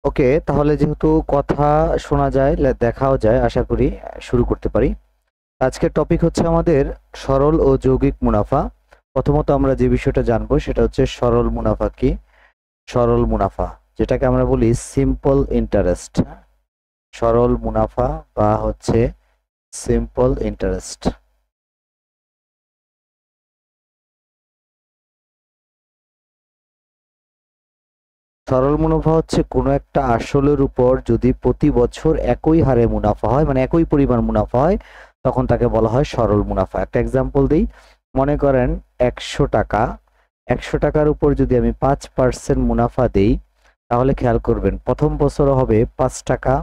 ওকে, তাহলে যেহেতু কথা শোনা যায়, দেখাও যায়, আশা করি শুরু করতে পারি। আজকের টপিক হচ্ছে আমাদের সরল ও যৌগিক মুনাফা। প্রথমত আমরা যে বিষয়টা জানবো সেটা হচ্ছে সরল মুনাফা কি। সরল মুনাফা, যেটাকে আমরা বলি সিম্পল ইন্টারেস্ট। সরল মুনাফা বা হচ্ছে সিম্পল ইন্টারেস্ট। সরল মুনাফা হচ্ছে কোনো একটা আসলের উপর যদি প্রতি বছর একই হারে মুনাফা হয়, মানে একই পরিমাণ মুনাফা হয়, তখন তাকে বলা হয় সরল মুনাফা। একটা এক্সাম্পল দিই। মনে করেন 100 টাকা, 100 টাকার উপর যদি আমি 5% মুনাফা দেই, তাহলে খেয়াল করবেন প্রথম বছর হবে 5 টাকা,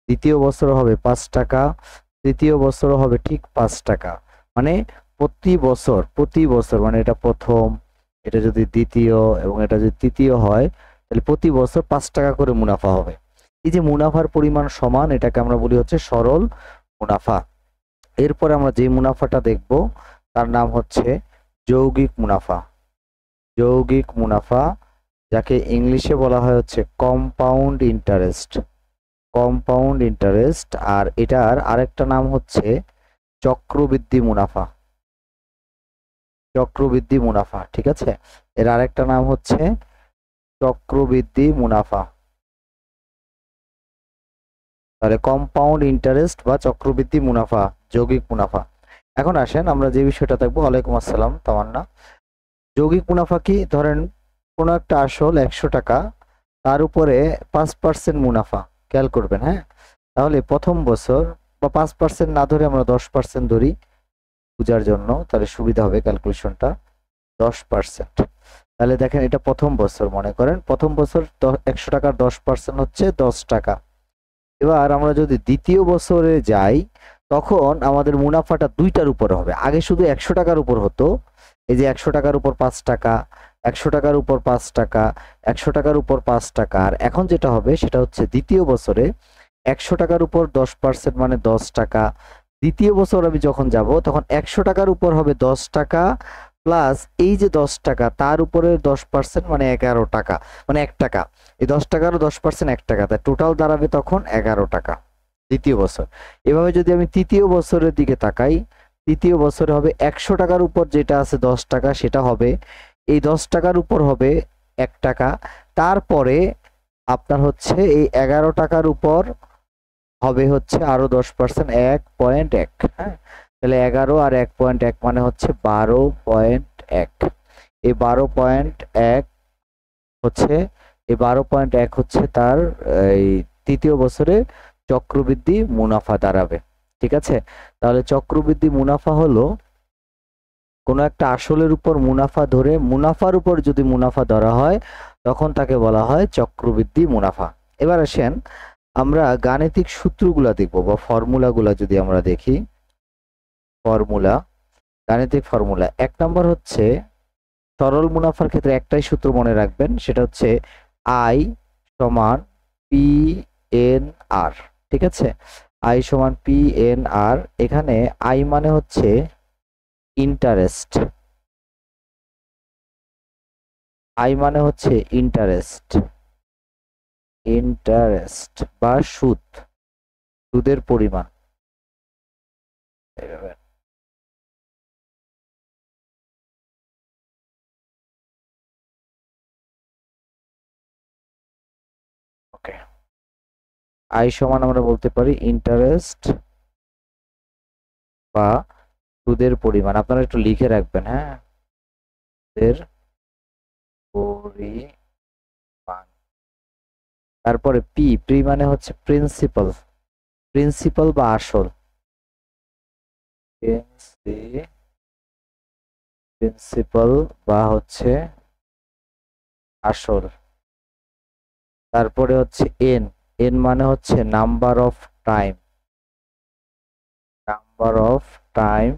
দ্বিতীয় বছর হবে 5 টাকা, তৃতীয় বছর হবে ঠিক 5 টাকা। মানে প্রতি বছর মানে এটা প্রথম, এটা যদি দ্বিতীয় এবং এটা যদি তৃতীয় হয়, তাহলে প্রতি বছর 5 টাকা করে মুনাফা হবে। এই যে মুনাফার পরিমাণ সমান, এটাকে আমরা বলি হচ্ছে সরল মুনাফা। এরপরে আমরা যে মুনাফাটা দেখব তার নাম হচ্ছে যৌগিক মুনাফা। যৌগিক মুনাফা, যাকে ইংলিশে বলা হয় হচ্ছে কম্পাউন্ড ইন্টারেস্ট। Compound interest. আর এটার আরেকটা নাম হচ্ছে চক্রবৃদ্ধি মুনাফা। চক্রবৃদ্ধি মুনাফা, ঠিক আছে। এর আরেকটা নাম হচ্ছে চক্রবৃদ্ধি মুনাফা। তাহলে কম্পাউন্ড ইন্টারেস্ট বা চক্রবৃদ্ধি মুনাফা, যৌগিক মুনাফা। এখন আসেন আমরা যে বিষয়টা দেখবো। ওয়ালাইকুম আসসালাম তামান্না। যৌগিক মুনাফা কি? ধরেন কোনো একটা আসল 100 টাকা, তার উপরে 5% মুনাফা। খেয়াল করবেন, হ্যাঁ। তাহলে প্রথম বছর, বা 5% না ধরে আমরা 10% ধরি বোঝার জন্য, তাহলে সুবিধা হবে ক্যালকুলেশনটা। 10%। তাহলে দেখেন এটা প্রথম বছর, মনে করেন প্রথম বছর 100 টাকার 10% হচ্ছে 10 টাকা। এবার আমরা যদি দ্বিতীয় বছরে যাই, তখন আমাদের মুনাফাটা দুইটার উপরে হবে। আগে শুধু 100 টাকার উপর হতো, এই যে 100 টাকার উপর 5 টাকা, 100 টাকার উপর 5 টাকা, 100 টাকার উপর 5 টাকা। আর এখন যেটা হবে সেটা হচ্ছে দ্বিতীয় বছরে 100 টাকার উপর 10% মানে 10 টাকা। দ্বিতীয় বছর আমি যখন যাব, তখন 100 টাকার উপর হবে 10 টাকা, প্লাস এই যে 10 টাকা তার উপরে 10% মানে 11 টাকা, মানে 1 টাকা। এই 10 টাকারও 10% 1 টাকা, তাই টোটাল দাঁড়াবে তখন 11 টাকা দ্বিতীয় বছর। এভাবে যদি আমি তৃতীয় বছরের দিকে তাকাই, তৃতীয় বছরে হবে 100 টাকার উপর যেটা আছে 10 টাকা, সেটা হবে এই 10 টাকার উপর হবে 1 টাকা। তারপরে আপনার হচ্ছে এই 11 টাকার উপর হবে হচ্ছে আরো 10%, 1.1। হ্যাঁ, তাহলে 11 আর 1.1 মানে হচ্ছে 12.1। এই 12.1 হচ্ছে, এই 12.1 হচ্ছে তার এই তৃতীয় বছরে চক্রবৃদ্ধি মুনাফা দাঁড়াবে। ঠিক আছে। তাহলে চক্রবৃদ্ধি মুনাফা হলো কোনো একটা আসলের উপর মুনাফা ধরে, মুনাফার উপর যদি মুনাফা ধরা হয়, তখন তাকে বলা হয় চক্রবৃদ্ধি মুনাফা। এবার আসেন আমরা গাণিতিক সূত্রগুলা দেখব, বা ফর্মুলাগুলা যদি আমরা দেখি। ফর্মুলা, গাণিতিক ফর্মুলা। 1 নম্বর হচ্ছে সরল মুনাফার ক্ষেত্রে একটাই সূত্র মনে রাখবেন, সেটা হচ্ছে আই সমান পি এন আর। ঠিক আছে, আই সমান পি এন আর। এখানে আই মানে হচ্ছে ইন্টারেস্ট, আই মানে হচ্ছে ইন্টারেস্ট, ইন্টারেস্ট বা সুদ, সুদের পরিমাণ। ওকে, আই সমান আমরা বলতে পারি ইন্টারেস্ট বা সুদের পরিমাণ। আপনারা একটু লিখে রাখবেন, হ্যাঁ, সুদের পরিমাণ। তারপরে পি, পি মানে হচ্ছে প্রিন্সিপাল, প্রিন্সিপাল বা আসল, প্রিন্সিপাল বা হচ্ছে আসল। তারপরে হচ্ছে এন, এন মানে হচ্ছে number of time, number of time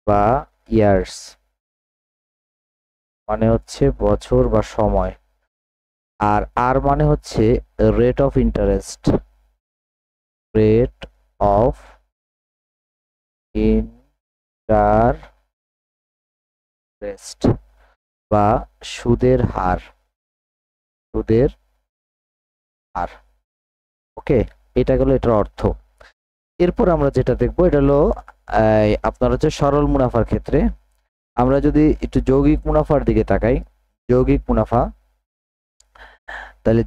বা ইয়ার্স, মানে হচ্ছে বছর বা সময়। আর আর মানে হচ্ছে rate of interest, rate of interest বা সুদের হার। সুদের হার। ওকে, এটা গেল এটার অর্থ। এরপর আমরা যেটা দেখবো এটা হলো আপনার হচ্ছে সরল মুনাফার ক্ষেত্রে আমরা যদি একটু যৌগিক মুনাফার দিকে তাকাই, যৌগিক মুনাফা, তাহলে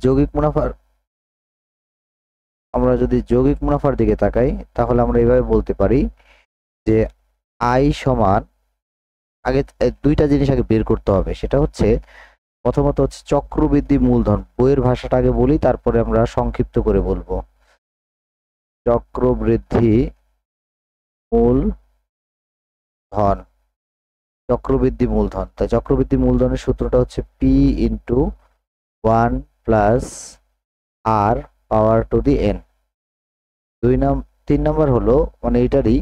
আমরা যদি যৌগিক মুনাফার দিকে তাকাই তাহলে আমরা এইভাবে বলতে পারি যে আই সমান, আগে দুইটা জিনিস আগে বের করতে হবে। সেটা হচ্ছে প্রথমত হচ্ছে চক্রবৃদ্ধি মূলধন, বইয়ের ভাষাটা আগে বলি তারপরে আমরা সংক্ষিপ্ত করে বলবো। চক্রবৃদ্ধি মূলধন, চক্রবৃদ্ধি মূলধন, তাই চক্রবৃদ্ধি মূলধনের সূত্রটা হচ্ছে P into 1 plus R power to the N. 3 number হলো মানে এটারই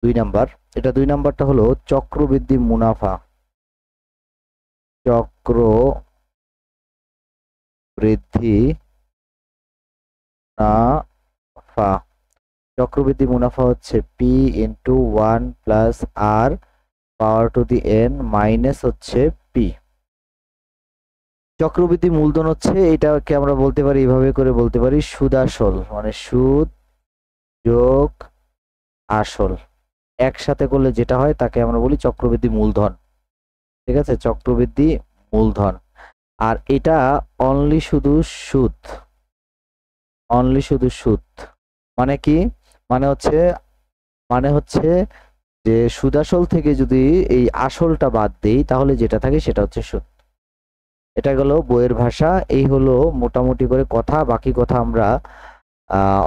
2 নাম্বার, এটা 2 নাম্বারটা হলো চক্রবৃদ্ধি মুনাফা, চক্রবৃদ্ধি মুনাফা, চক্রবৃদ্ধি মুনাফা হচ্ছে P into 1 plus R power to the N minus হচ্ছে পি। চক্রবৃদ্ধি মূলধন হচ্ছে এটাকে আমরা বলতে পারি এইভাবে করে বলতে পারি সুদ আসল, মানে সুদ যোগ আসল একসাথে করলে যেটা হয় তাকে আমরা বলি চক্রবৃদ্ধি মূলধন। ঠিক আছে, চক্রবৃদ্ধি মূলধন। আর এটা অনলি শুধু সুদ, অনলি শুধু সুদ মানে কি, মানে হচ্ছে যে সুদ আসল থেকে যদি এই আসলটা বাদ দেই তাহলে যেটা থাকে সেটা হচ্ছে সুদ। এটা গেল বইয়ের ভাষা, এই হলো মোটামুটি করে কথা, বাকি কথা আমরা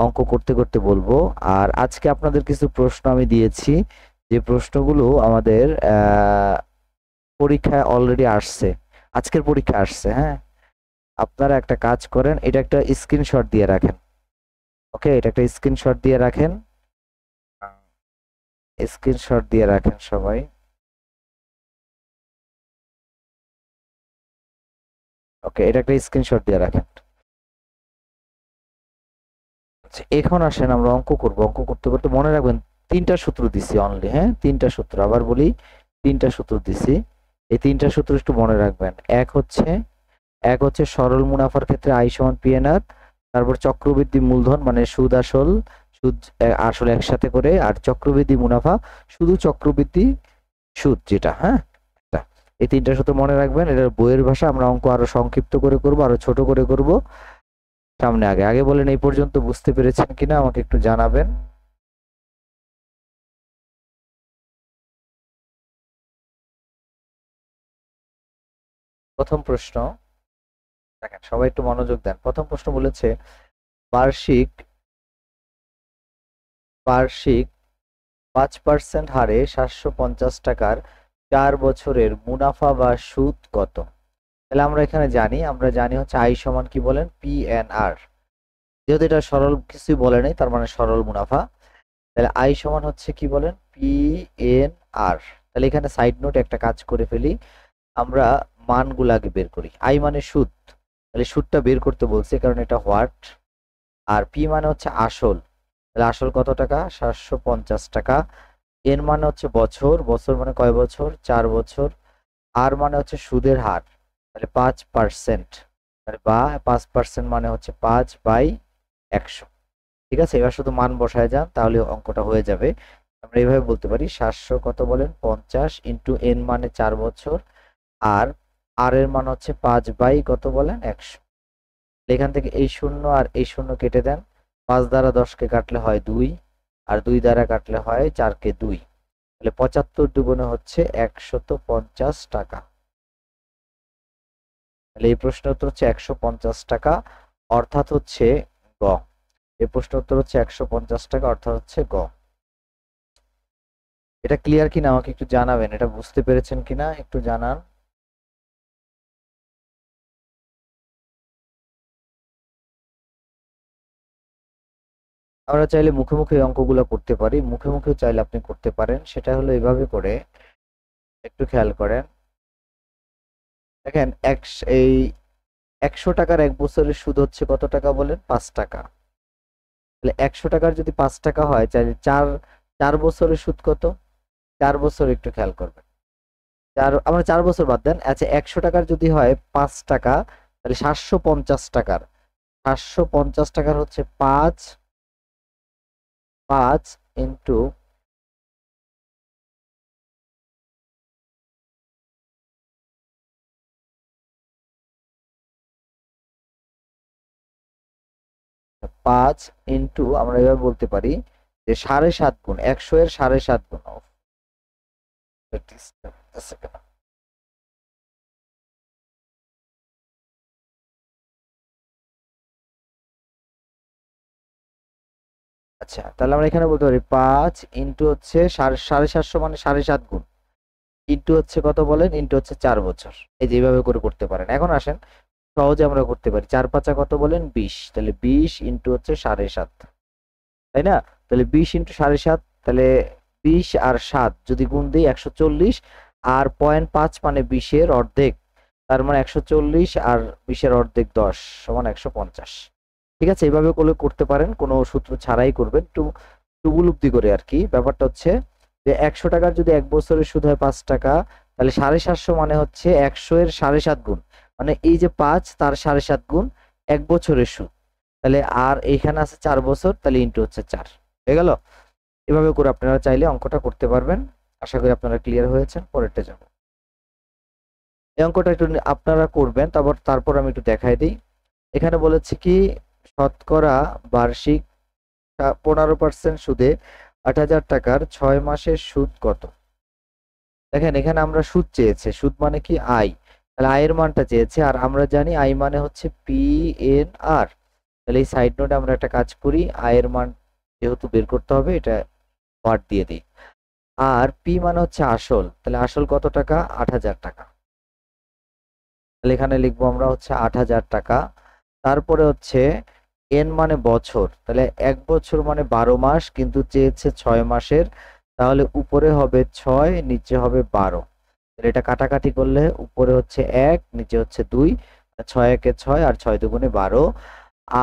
অঙ্ক করতে করতে বলবো। আর আজকে আপনাদের কিছু প্রশ্ন আমি দিয়েছি, যে প্রশ্নগুলো আমাদের পরীক্ষায় অলরেডি আসছে, আজকের পরীক্ষা আসছে। হ্যাঁ, আপনারা একটা কাজ করেন, এটা একটা স্ক্রিনশট দিয়ে রাখেন। ওকে, এটা একটা স্ক্রিনশট দিয়ে রাখেন, স্ক্রিনশট দিয়ে রাখেন সবাই। ওকে, এটা একটা স্ক্রিনশট দিয়ে রাখেন। আচ্ছা, এখন আসেন আমরা অঙ্ক করব। অঙ্ক করতে করতে মনে রাখবেন 3টা সূত্র দিছি অনলি। হ্যাঁ, 3টা সূত্র, আবার বলি 3টা সূত্র দিছি। এই 3টা সূত্র একটু মনে রাখবেন। এক হচ্ছে সরল মুনাফার ক্ষেত্রে আই সমান পিএনআর, তারপর চক্রবৃদ্ধি মূলধন মানে সুদ আসল, সুদ আসল একসাথে করে, আর চক্রবৃদ্ধি মুনাফা শুধু চক্রবৃদ্ধি সুদ যেটা। হ্যাঁ, এই 3টা সূত্র মনে রাখবেন। এটার বইয়ের ভাষা, আমরা অঙ্ক আরো সংক্ষিপ্ত করে করব, আরো ছোট করে করব সামনে। আগে আগে বলেন এই পর্যন্ত বুঝতে পেরেছেন কিনা আমাকে একটু জানাবেন। প্রথম প্রশ্ন দেখেন, সবাই একটু মনোযোগ দেন। প্রথম প্রশ্ন বলেছে বার্ষিক বার্ষিক 5% হারে 750 টাকার 4 বছরের মুনাফা বা সুদ কত? তাহলে আমরা জানি হচ্ছে আই সমান কি বলেন, পিএনআর। যেহেতু এটা সরল কিছুই বলে নাই, তার মানে সরল মুনাফা। তাহলে আই সমান হচ্ছে কি বলেন, পিএনআর। তাহলে এখানে সাইড নোট একটা কাজ করে ফেলি, আমরা মানগুলো আগে বের করি। আই মানে সুদ, তাহলে সুদটা বের করতে বলছে কারণ এটা হোয়াট। আর পি মানে হচ্ছে আসল, তাহলে আসল কত টাকা, 750 টাকা। এন মানে হচ্ছে বছর, বছর মানে কয় বছর, 4 বছর। আর মানে হচ্ছে সুদের হার, তাহলে 5%, তাহলে বা 5% মানে হচ্ছে 5/100। ঠিক আছে, এবার শুধু মান বসায় যান তাহলে অঙ্কটা হয়ে যাবে। আমরা এইভাবে বলতে পারি 700 কত বলেন 50 ইন্টু এন মানে 4 বছর, আর আর এর মান হচ্ছে 5/কত বলেন 100। এখান থেকে এই শূন্য আর এই শূন্য কেটে দেন, 5 দ্বারা 10কে কাটলে হয় 2, আর 2 দ্বারা কাটলে হয় 4কে 2, তাহলে 75 দুগুণে হচ্ছে 150 টাকা। তাহলে এই প্রশ্নের উত্তর হচ্ছে 150 টাকা, অর্থাৎ হচ্ছে গ। এই প্রশ্নের উত্তর হচ্ছে 150 টাকা, অর্থাৎ হচ্ছে গ। এটা ক্লিয়ার কিনা আমাকে একটু জানাবেন, এটা বুঝতে পেরেছেন কিনা একটু জানান। আমরা চাইলে মুখে মুখে এই অঙ্কগুলো করতে পারি, মুখে মুখে চাইলে আপনি করতে পারেন। সেটা হলো এইভাবে করে, একটু খেয়াল করেন। দেখেন এই 100 টাকার 1 বছরের সুদ হচ্ছে কত টাকা বলেন, 5 টাকা। তাহলে 100 টাকার যদি 5 টাকা হয়, তাহলে চার বছরের সুদ কত, 4 বছর, একটু খেয়াল করবেন। আমরা 4 বছর বাদ দেন। আচ্ছা, 100 টাকার যদি হয় 5 টাকা, তাহলে 750 টাকার 750 টাকার হচ্ছে 5 5 ইন্টু 5 ইন্টু আমরা এভাবে বলতে পারি যে 7.5 গুণ 100 এর 7.5 গুণ। আচ্ছা, তাহলে আমরা এখানে বলতে পারি 5 ইন্টু হচ্ছে 750 মানে 7.5 গুণ, ইন্টু হচ্ছে কত বলেন, ইন্টু হচ্ছে 4 বছর। এই যে এইভাবে করে করতে পারেন। এখন আসেন সহজে আমরা করতে পারি, 4 5 কত বলেন 20, তাহলে 20 ইন্টু হচ্ছে 7.5, তাই না? তাহলে 20 ইন্টু 7.5, তাহলে 20 আর 7 যদি গুণ দিই 140, আর 0.5 মানে 20-এর অর্ধেক, তার মানে 140 আর 20-এর অর্ধেক 10 সমান 150। ঠিক আছে, এইভাবে করলে করতে পারেন, কোনো সূত্র ছাড়াই করবেন, একটু উপলব্ধি করে আর কি। ব্যাপারটা হচ্ছে যে 100 টাকার যদি 1 বছরের সুদ হয় 5 টাকা, তাহলে 750 মানে হচ্ছে 100 এর 7.5 গুণ, মানে এই যে 5 তার 7.5 গুণ 1 বছরের সুদ। তাহলে আর এইখানে আছে 4 বছর, তাহলে ইন্টু হচ্ছে 4 হয়ে গেল। এভাবে করে আপনারা চাইলে অঙ্কটা করতে পারবেন। আশা করি আপনারা ক্লিয়ার হয়েছেন। পরেরটা যাব, এই অঙ্কটা একটু আপনারা করবেন, তারপর আমি একটু দেখাই দিই। এখানে বলেছে কি শতকরা বার্ষিক 15% সুদে 8,000 টাকার 6 মাসের সুদ কত? দেখেন এখানে আমরা সুদ চেয়েছে, সুদ মানে কি আয়, তাহলে আয়ের মানটা চেয়েছে, আর আমরা জানি আই মানে হচ্ছে PNR। তাহলে এই সাইড নোটে আমরা একটা কাজ করি, আয়ের মান যেহেতু বের করতে হবে এটা ওয়াট দিয়ে দিই। আর পি মানে হচ্ছে আসল, তাহলে আসল কত টাকা? 8,000 টাকা। তাহলে এখানে লিখবো আমরা হচ্ছে 8,000 টাকা। তারপরে হচ্ছে এন মানে বছর, তাহলে 1 বছর মানে 12 মাস, কিন্তু চেয়েছে 6 মাসের, তাহলে উপরে হবে 6, নিচে হবে 12। তাহলে এটা কাটাকাটি করলে উপরে হচ্ছে 1, নিচে হচ্ছে 2, 6 1 এ 6 আর 6 2 12।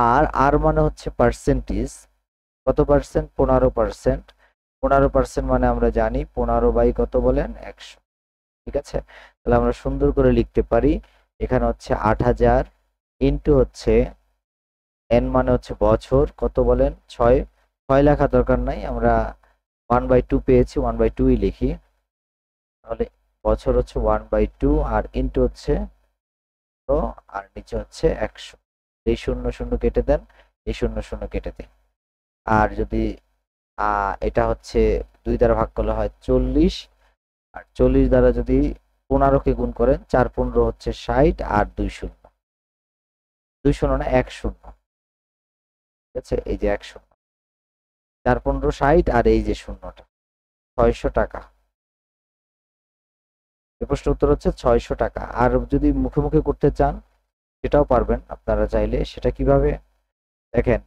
আর আর মানে হচ্ছে পার্সেন্টেজ, কত পার্সেন্ট? 15%। 15% মানে আমরা জানি 15 বাই কত বলেন 100। ঠিক আছে, তাহলে আমরা সুন্দর করে লিখতে পারি, এখানে হচ্ছে 8,000 ইন্টু হচ্ছে এন মানে হচ্ছে বছর, কত বলেন 6। 6 লেখা দরকার নাই, আমরা 1/2 পেয়েছি, 1/2ই লিখি। তাহলে বছর হচ্ছে 1/2, আর ইন্টু হচ্ছে তো, আর নিচে হচ্ছে 100। এই 0 0 কেটে দেন, এই 0 0 কেটে দিন। আর যদি এটা হচ্ছে 2 দ্বারা ভাগ করলে হয় 40, আর 40 দ্বারা যদি 15-কে গুণ করেন, 4 15 হচ্ছে 60, আর 2 0, 2 0 না 1 0। ঠিক আছে, এই যে 1 0, 4 15 60, আর এই যে শূন্যটা 600 টাকা। এই প্রশ্নের উত্তর হচ্ছে 600 টাকা। আর যদি মুখে মুখে করতে চান সেটাও পারবেন আপনারা চাইলে। সেটা কিভাবে দেখেন,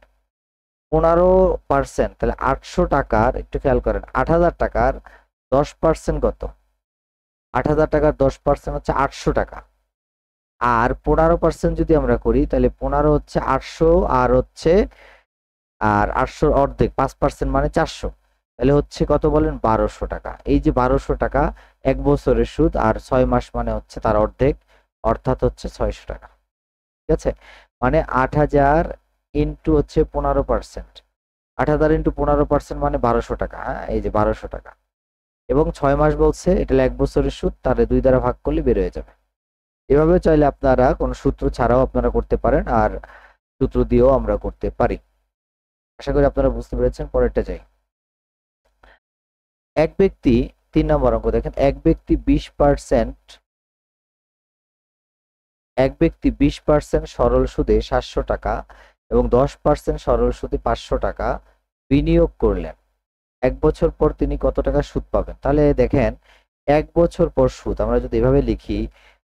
15%, তাহলে 800 টাকার, একটু খেয়াল করেন, 8,000 টাকার 10% কত? 8,000 টাকার 10% হচ্ছে 800 টাকা। আর 15% যদি আমরা করি তাহলে 15 হচ্ছে 800, আর হচ্ছে আর 800 অর্ধেক 5% মানে 400, তাহলে হচ্ছে কত বলেন 1200 টাকা। এই যে 1200 টাকা 1 বছরের সুদ, আর 6 মাস মানে হচ্ছে তার অর্ধেক, অর্থাৎ হচ্ছে 600 টাকা। ঠিক আছে, মানে 8,000 ইন্টু হচ্ছে 15%, 8,000 ইন্টু 15% মানে 1200 টাকা। হ্যাঁ, এই যে 1200 টাকা, এবং 6 মাস বলছে, এটা 1 বছরের সুদ, তাহলে 2 দ্বারা ভাগ করলে বের হয়ে যাবে। এভাবে চাইলে আপনারা কোনো সূত্র ছাড়াও আপনারা করতে পারেন, আর সূত্র দিয়েও আমরা করতে পারি। আশা করি আপনারা বুঝতে পেরেছেন। পরেরটা যাই। এক ব্যক্তি, 3 নম্বর অঙ্ক দেখেন, এক ব্যক্তি 20% সরল সুদে 700 টাকা এবং 10% সরল সুদে 500 টাকা বিনিয়োগ করলেন। 1 বছর পর তিনি কত টাকা সুদ পাবেন? তাহলে দেখেন 1 বছর পর সুদ আমরা যদি এভাবে লিখি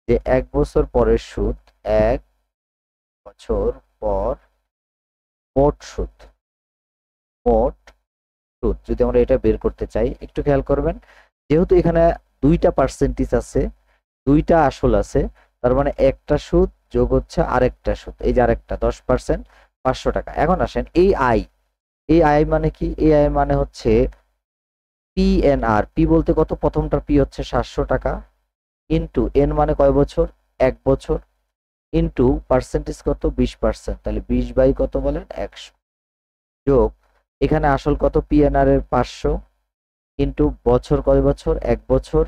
যে 1 বছর পরের সুদ, 1 বছর পর মোট সুদ, মোট সুদ যদি আমরা এটা বের করতে চাই, একটু খেয়াল করবেন, যেহেতু এখানে 2টা পার্সেন্টেজ আছে, 2টা আসল আছে, তার মানে একটা সুদ যোগ হচ্ছে আরেকটা সুদ, এই যে আরেকটা 10% 500 টাকা। এখন আসেন এই আই, এই আই মানে কি? এই আই মানে হচ্ছে PNR। পি বলতে কত? প্রথমটার পি হচ্ছে 700 টাকা, ইন্টু এন মানে কয় বছর? 1 বছর, ইন্টু পার্সেন্টেজ কত 20%, তাহলে 20 বাই কত বলেন 100, যোগ এখানে আসল কত পিএনআর এর 500, ইন্টু বছর কয় বছর 1 বছর,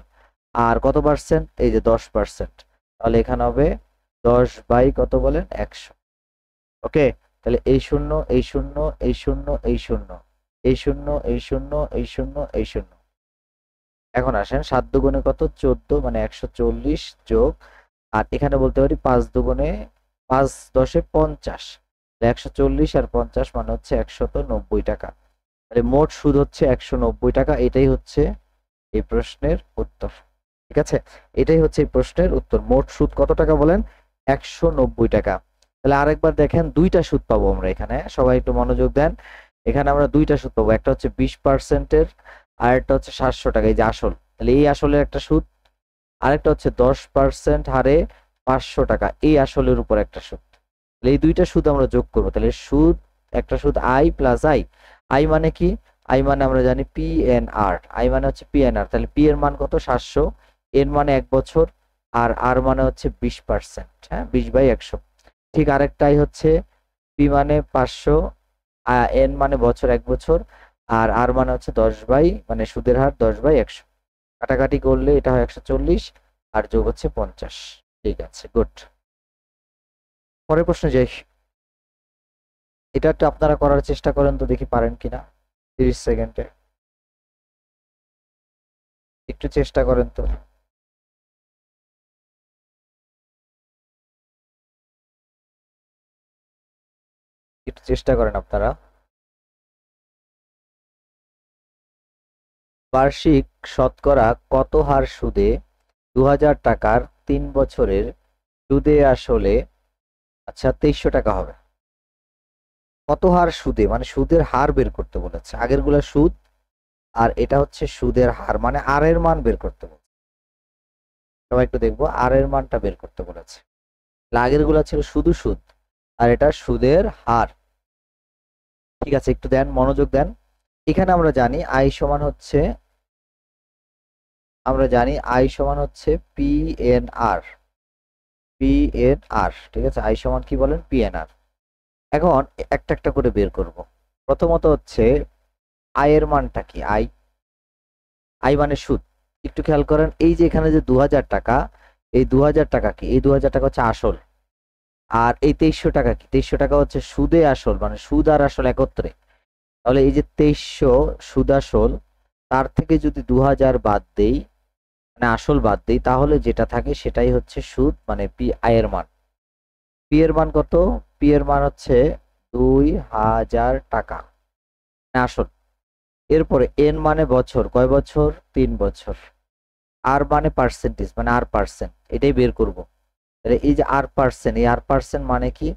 আর কত পার্সেন্ট এই যে 10%, তাহলে এখানে হবে 10 বাই কত বলেন 100। ওকে, তাহলে এই শূন্য এই শূন্য এই শূন্য এই শূন্য এই শূন্য এই শূন্য এই শূন্য এই শূন্য। এখন আসেন 7 দুগুণে কত 14, মানে 140, যোগ আর এখানে বলতে পারি 5 দুগুণে 5 10 50, 140 আর 50 মানে হচ্ছে 190 টাকা। তাহলে মোট সুদ হচ্ছে 190 টাকা। এটাই হচ্ছে এই প্রশ্নের উত্তর। ঠিক আছে, এটাই হচ্ছে এই প্রশ্নের উত্তর। মোট সুদ কত টাকা বলেন 190 টাকা। তাহলে আরেকবার দেখেন, দুইটা সুদ পাবো আমরা এখানে, সবাই একটু মনোযোগ দেন। এখানে আমরা দুইটা সুদ পাবো, একটা হচ্ছে 20%-এর আর একটা হচ্ছে 700 টাকা, এই যে আসল, তাহলে এই আসলের একটা সুদ, আরেকটা হচ্ছে 10% হারে 500 টাকা, এই আসলের উপর একটা সুদ। তাহলে এই দুইটা সুদ আমরা যোগ করবো, তাহলে সুদ একটা সুদ আই প্লাস আই। আই মানে কি, আই মানে আমরা জানি পিএনআর, আই মানে হচ্ছে পিএনআর, তাহলে পি এর মান কত 700, এর মানে 1 বছর, আর আর মানে হচ্ছে 20%, হ্যাঁ 20 বাই 100। ঠিক আরেকটাই হচ্ছে পি মানে 500, এন মানে বছর 1 বছর, আর আর মানে হচ্ছে 10 বাই মানে সুদের হার 10 বাই 100। কাটাকাটি করলে এটা হয় 140 আর যোগ হচ্ছে 50। ঠিক আছে, গুড। পরের প্রশ্নে যাই। এটা একটু আপনারা করার চেষ্টা করেন তো, দেখি পারেন কিনা 30 সেকেন্ডে, একটু চেষ্টা করেন তো। একটু চেষ্টা করেন আপনারা। বার্ষিক শতকরা কত হার সুদে 2000 টাকার 3 বছরের সুদে আসলে আচ্ছা 2300 টাকা হবে? কত হার সুদে মানে সুদের হার বের করতে বলেছে, আগের গুলা সুদ আর এটা হচ্ছে সুদের হার, মানে আর এর মান বের করতে বলেছে। সবাই একটু দেখবো, আর এর মানটা বের করতে বলেছে। আগের গুলা ছিল শুধু সুদ আর এটা সুদের হার। ঠিক আছে, একটু দেন, মনোযোগ দেন। এখানে আমরা জানি আই সমান হচ্ছে, আমরা জানি আই সমান হচ্ছে পিএনআর, পিএনআর। ঠিক আছে, আই সমান কি বলেন পিএনআর। এখন একটা একটা করে বের করব। প্রথমত হচ্ছে আয়ের মানটা কি, আই, আই মানে সুদ। একটু খেয়াল করেন, এই যে এখানে যে 2000 টাকা, এই 2000 টাকা কি, এই 2000 টাকা হচ্ছে আসল, আর এই 2300 টাকা কি, 2300 টাকা হচ্ছে সুদে আসল, মানে সুদ আর আসল একত্রে। তাহলে এই যে 2300 সুদ আসল, তার থেকে যদি 2000 বাদ দেই, মানে আসল বাদ দেই, তাহলে যেটা থাকে সেটাই হচ্ছে সুদ, মানে পি আয়ের মান। পি এর মান কত, পি এর মান হচ্ছে 2000 টাকা, মানে আসল। এরপরে এন মানে বছর, কয় বছর 3 বছর, আর মানে পার্সেন্টেজ, মানে আর পার্সেন্ট, এটাই বের করব। তাহলে এই যে আর পার্সেন্ট, এই আর পার্সেন্ট মানে কি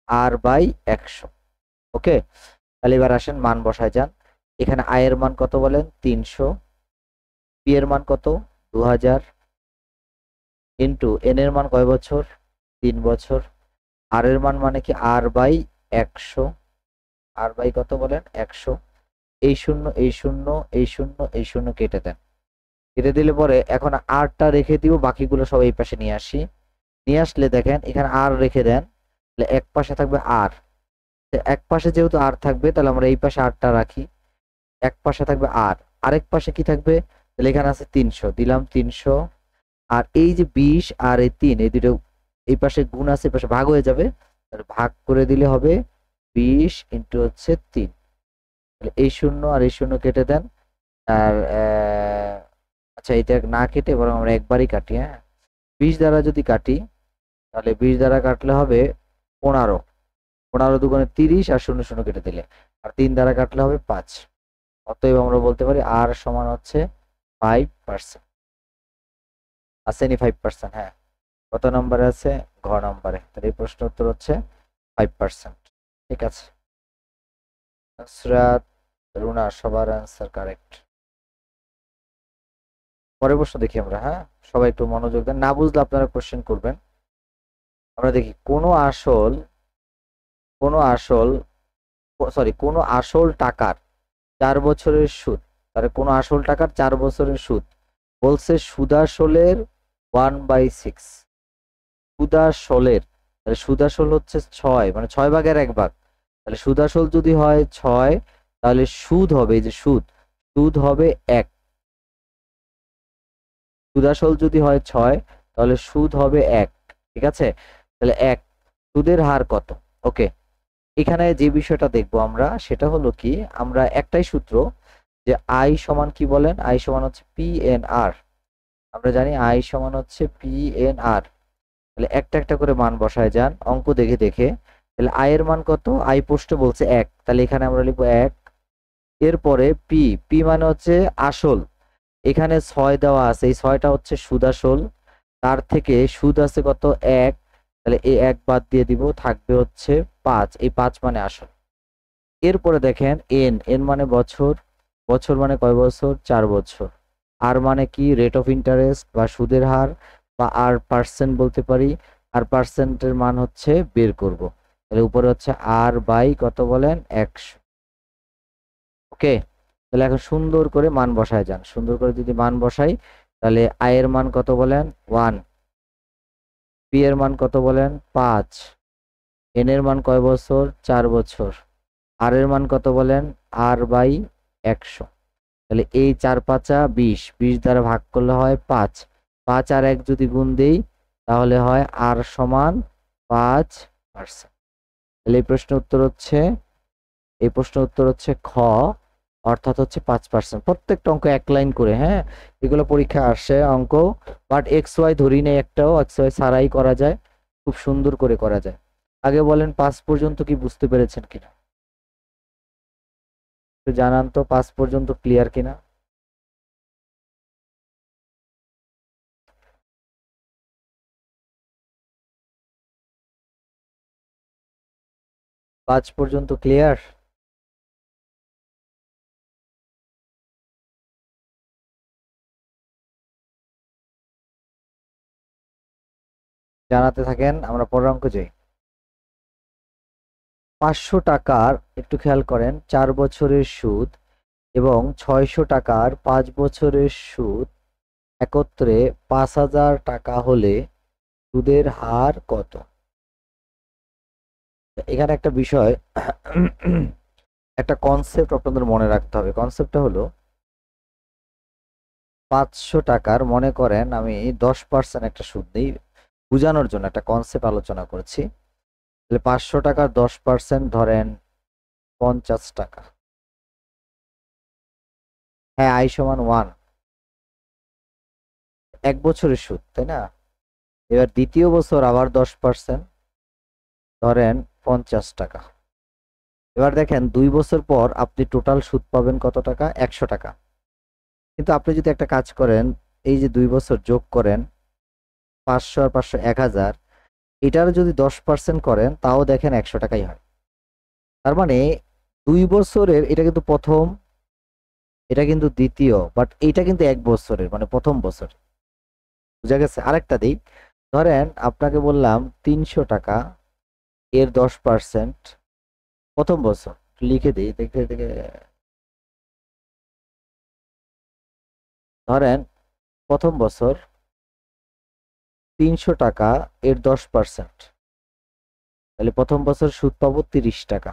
আর বাই 100। ওকে, তাহলে এবার আসেন মান বসায় যান। এখানে আয়ের মান কত বলেন 300, পি এর মান কত 2000, ইন্টু এন এর মান কয় বছর 3 বছর, আর এর মান মানে কি আর বাই 100, আর বাই কত বলেন 100। এই শূন্য এই শূন্য এই শূন্য এই শূন্য কেটে দেন, কেটে দিলে পরে এখন আরটা রেখে দিব, বাকিগুলো সব এই পাশে নিয়ে আসি। নিয়ে আসলে দেখেন এখানে আর রেখে দেন, তাহলে এক পাশে থাকবে আর, এক পাশে যেহেতু আর থাকবে তাহলে আমরা এই পাশে আরটা রাখি, এক পাশে থাকবে আর, আরেক পাশে কি থাকবে, তাহলে এখানে আছে 300, দিলাম 300, আর এই যে 20 আর এই 3, এই দুটো এই পাশে গুণ আছে, এই পাশে ভাগ হয়ে যাবে, তাহলে ভাগ করে দিলে হবে 20 ইন্টু হচ্ছে 3। তাহলে এই শূন্য আর এই শূন্য কেটে দেন, আর আচ্ছা এটা না কেটে বরং আমরা একবারই কাটি, হ্যাঁ 20 দ্বারা যদি কাটি, তাহলে 20 দ্বারা কাটলে হবে 15, 15 দুগুণে 30, আর শূন্য শূন্য কেটে দিলে, আর 3 দ্বারা কাটলে হবে 5। অতএব আমরা বলতে পারি আর সমান হচ্ছে 5%। আসেনি 5%? হ্যাঁ, কত নম্বরে আছে, ঘ নম্বরে। তাহলে এই প্রশ্ন উত্তর হচ্ছে 5%। ঠিক আছে, নুসরাত, রুনা, সবার আনসার কারেক্ট। পরের প্রশ্ন দেখি আমরা, হ্যাঁ সবাই একটু মনোযোগ দেন, না বুঝলে আপনারা কোশ্চেন করবেন। আমরা দেখি কোনো আসল সরি কোনো আসল টাকার 4 বছরের সুদ, তাহলে কোনো আসল টাকার 4 বছরের সুদ বলছে সুদাসলের 1/6, সুদাসলের তাহলে সুদ আসল হচ্ছে 6, মানে 6/1 তাহলে সুদ আসল যদি হয় 6, তাহলে সুদ হবে, এই যে সুদ, সুদ হবে 1। সুদ আসল যদি হয় 6, তাহলে সুদ হবে 1। ঠিক আছে, তাহলে 1, সুদের হার কত? ওকে, এখানে যে বিষয়টা দেখবো আমরা সেটা হলো কি, আমরা একটাই সূত্র, যে আই সমান কি বলেন, আই সমান হচ্ছে পি এন আর। আমরা জানি আই সমান হচ্ছে পি এন আর। তাহলে একটা একটা করে মান বসায় যান অঙ্ক দেখে দেখে। তাহলে আই এর মান কত? আই পোস্টে বলছে 1, তাহলে এখানে আমরা লিখবো 1। এরপরে পি, পি মানে হচ্ছে আসল, এখানে 6 দেওয়া আছে, এই 6টা হচ্ছে সুদ আসল, তার থেকে সুদ আছে কত? 1, তাহলে এই 1 বাদ দিয়ে দিব, থাকবে হচ্ছে 5, এই 5 মানে আসল। এরপরে দেখেন এন, এন মানে বছর, বছর মানে কয় বছর? 4 বছর। আর মানে কি? রেট অফ ইন্টারেস্ট বা সুদের হার, বা আর পার্সেন্ট বলতে পারি। আর পার্সেন্টের মান হচ্ছে বের করব, তাহলে উপরে হচ্ছে আর বাই কত বলেন? 100। ওকে, তাহলে এখন সুন্দর করে মান বসায় যান, সুন্দর করে যদি মান বসাই, তাহলে আই এর মান কত বলেন? 1। পি এর মান কত বলেন? 5। এন এর মান কয় বছর? 4 বছর। আর এর মান কত বলেন? আর বাই 100। তাহলে এই 4×5 = 20, 20 দ্বারা ভাগ করলে হয় 5, 5 আর 1 যদি গুণ দেই তাহলে হয় আর সমান 5%। তাহলে এই প্রশ্নের উত্তর হচ্ছে খ, অর্থাৎ হচ্ছে 5%। প্রত্যেকটা অঙ্ক এক লাইন করে, হ্যাঁ, এগুলো পরীক্ষা আসে অঙ্ক, বাট এক্স ওয়াই ধরি নেই, একটাও এক্স ওয়াই ছাড়াই করা যায়, খুব সুন্দর করে করা যায়। আগে বলেন 5 পর্যন্ত কি বুঝতে পেরেছেন কিনা, একটু জানান তো 5 পর্যন্ত ক্লিয়ার কিনা। 5 পর্যন্ত ক্লিয়ার? জানাতে থাকেন, আমরা পরের অঙ্ক যাই। 500 টাকার, একটু খেয়াল করেন, 4 বছরের সুদ এবং 600 টাকার 5 বছরের সুদ একত্রে 5,000 টাকা হলে সুদের হার কত? এখানে একটা বিষয়, একটা কনসেপ্ট আপনাদের মনে রাখতে হবে। কনসেপ্টটা হলো 500 টাকার, মনে করেন আমি 10% একটা সুদ নিই, বোঝানোর জন্য একটা কনসেপ্ট আলোচনা করছি। তাহলে 500 টাকার 10% ধরেন 50 টাকা। হ্যাঁ, আই সমান 1, 1 বছরের সুদ, তাই না? এবার দ্বিতীয় বছর আবার 10%, ধরেন 50 টাকা। এবার দেখেন 2 বছর পর আপনি টোটাল সুদ পাবেন কত টাকা? 100 টাকা। কিন্তু আপনি যদি একটা কাজ করেন, এই যে 2 বছর যোগ করেন, 500 আর 500 1000, এটার যদি 10% করেন তাও দেখেন 100 টাকাই হয়। তার মানে 2 বছরের, এটা কিন্তু প্রথম, এটা কিন্তু দ্বিতীয়, বাট এইটা কিন্তু 1 বছরের, মানে প্রথম বছর। বুঝা গেছে? আরেকটা দিই, ধরেন আপনাকে বললাম 300 টাকা, এর 10% প্রথম বছর, লিখে দিই দেখে দেখে। ধরেন প্রথম বছর 300 টাকা, এর 10%, তাহলে প্রথম বছর সুদ পাবো 30 টাকা।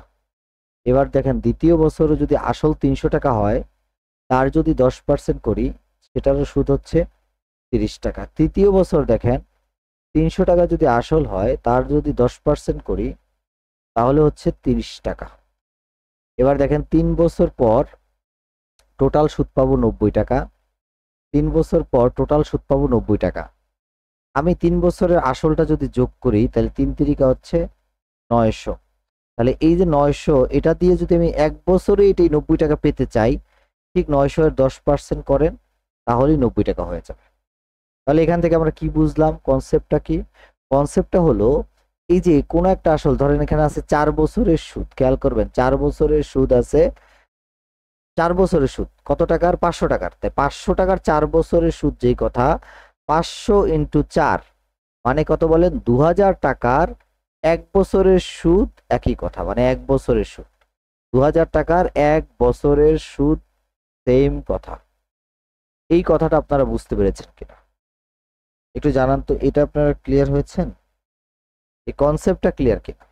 এবার দেখেন দ্বিতীয় বছরও যদি আসল 300 টাকা হয়, তার যদি 10% করি, সেটারও সুদ হচ্ছে 30 টাকা। তৃতীয় বছর দেখেন 300 টাকা যদি আসল হয়, তার যদি 10% করি, তাহলে হচ্ছে 30 টাকা। এবার দেখেন 3 বছর পর টোটাল সুদ পাবো 90 টাকা। 3 বছর পর টোটাল সুদ পাবো 90 টাকা। আমি 3 বছরের আসলটা যদি যোগ করি, তাহলে 3 তিরিকা হচ্ছে 900। তাহলে এই যে 900, এটা দিয়ে যদি আমি 1 বছরে এটাই 90 টাকা পেতে চাই, ঠিক 900 এর 10% করেন, তাহলেই 90 টাকা হয়ে যাবে। তাহলে এখান থেকে আমরা কি বুঝলাম? কনসেপ্টটা কি? কনসেপ্টটা হলো, এই যে কোন একটা আসল, ধরেন এখানে আছে 4 বছরের সুদ, খেয়াল করবেন 4 বছরের সুদ আছে, 4 বছরের সুদ কত টাকার? 500 টাকার। তাই 500 টাকার 4 বছরের সুদ যেই কথা, 500 ইন্টু 4 মানে কত বলেন? 2000 টাকার 1 বছরের সুদ, একই কথা, মানে 1 বছরের সুদ। 2000 টাকার 1 বছরের সুদ, সেম কথা। এই কথাটা আপনারা বুঝতে পেরেছেন কিনা একটু জানান তো, এটা আপনারা ক্লিয়ার হয়েছেন? এই কনসেপ্টটা ক্লিয়ার কিনা?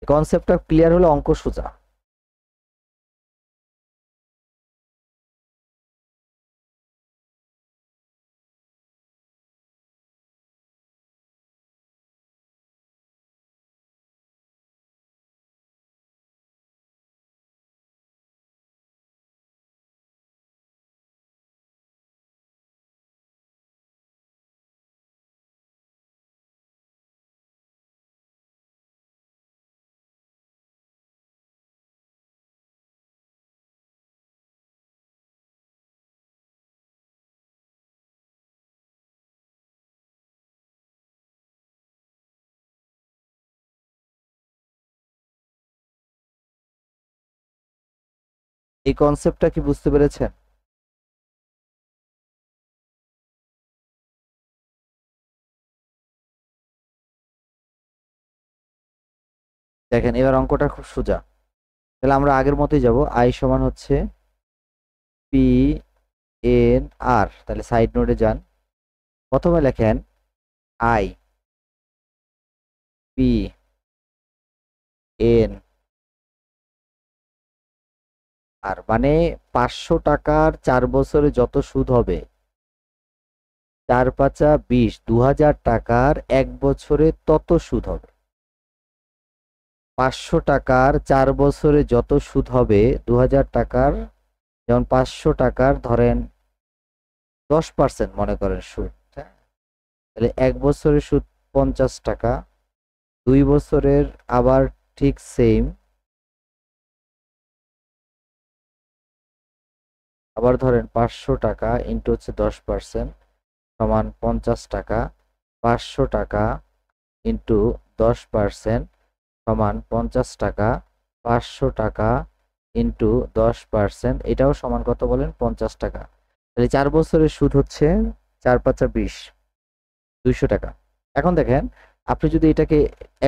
এই কনসেপ্টটা ক্লিয়ার হলে অঙ্ক সোজা। এই কনসেপ্টটা কি বুঝতে পেরেছেন? দেখেন এবার অঙ্কটা খুব সোজা। তাহলে আমরা আগের মতোই যাব। আই সমান হচ্ছে পি এন আর, তাহলে সাইড নোটে যান। প্রথমে লেখেন আই পি এন আর, মানে 500 টাকার 4 বছরে যত সুদ হবে, 4 পাঁচা 20, 2000 টাকার 1 বছরে তত সুদ হবে। 500 টাকার 4 বছরে যত সুদ হবে, 2000 টাকার, যেমন 500 টাকার ধরেন 10% মনে করেন সুদ, হ্যাঁ? তাহলে 1 বছরের সুদ 50 টাকা, 2 বছরের আবার ঠিক সেম, আবার ধরেন 500 টাকা ইন্টু হচ্ছে 10% সমান 50 টাকা, 500 টাকা ইন্টু 10% সমান 50 টাকা, 500 টাকা ইন্টু 10%, এটাও সমান কত বলেন? 50 টাকা। তাহলে 4 বছরের সুদ হচ্ছে 4 পাঁচা 20, 200 টাকা। এখন দেখেন আপনি যদি এটাকে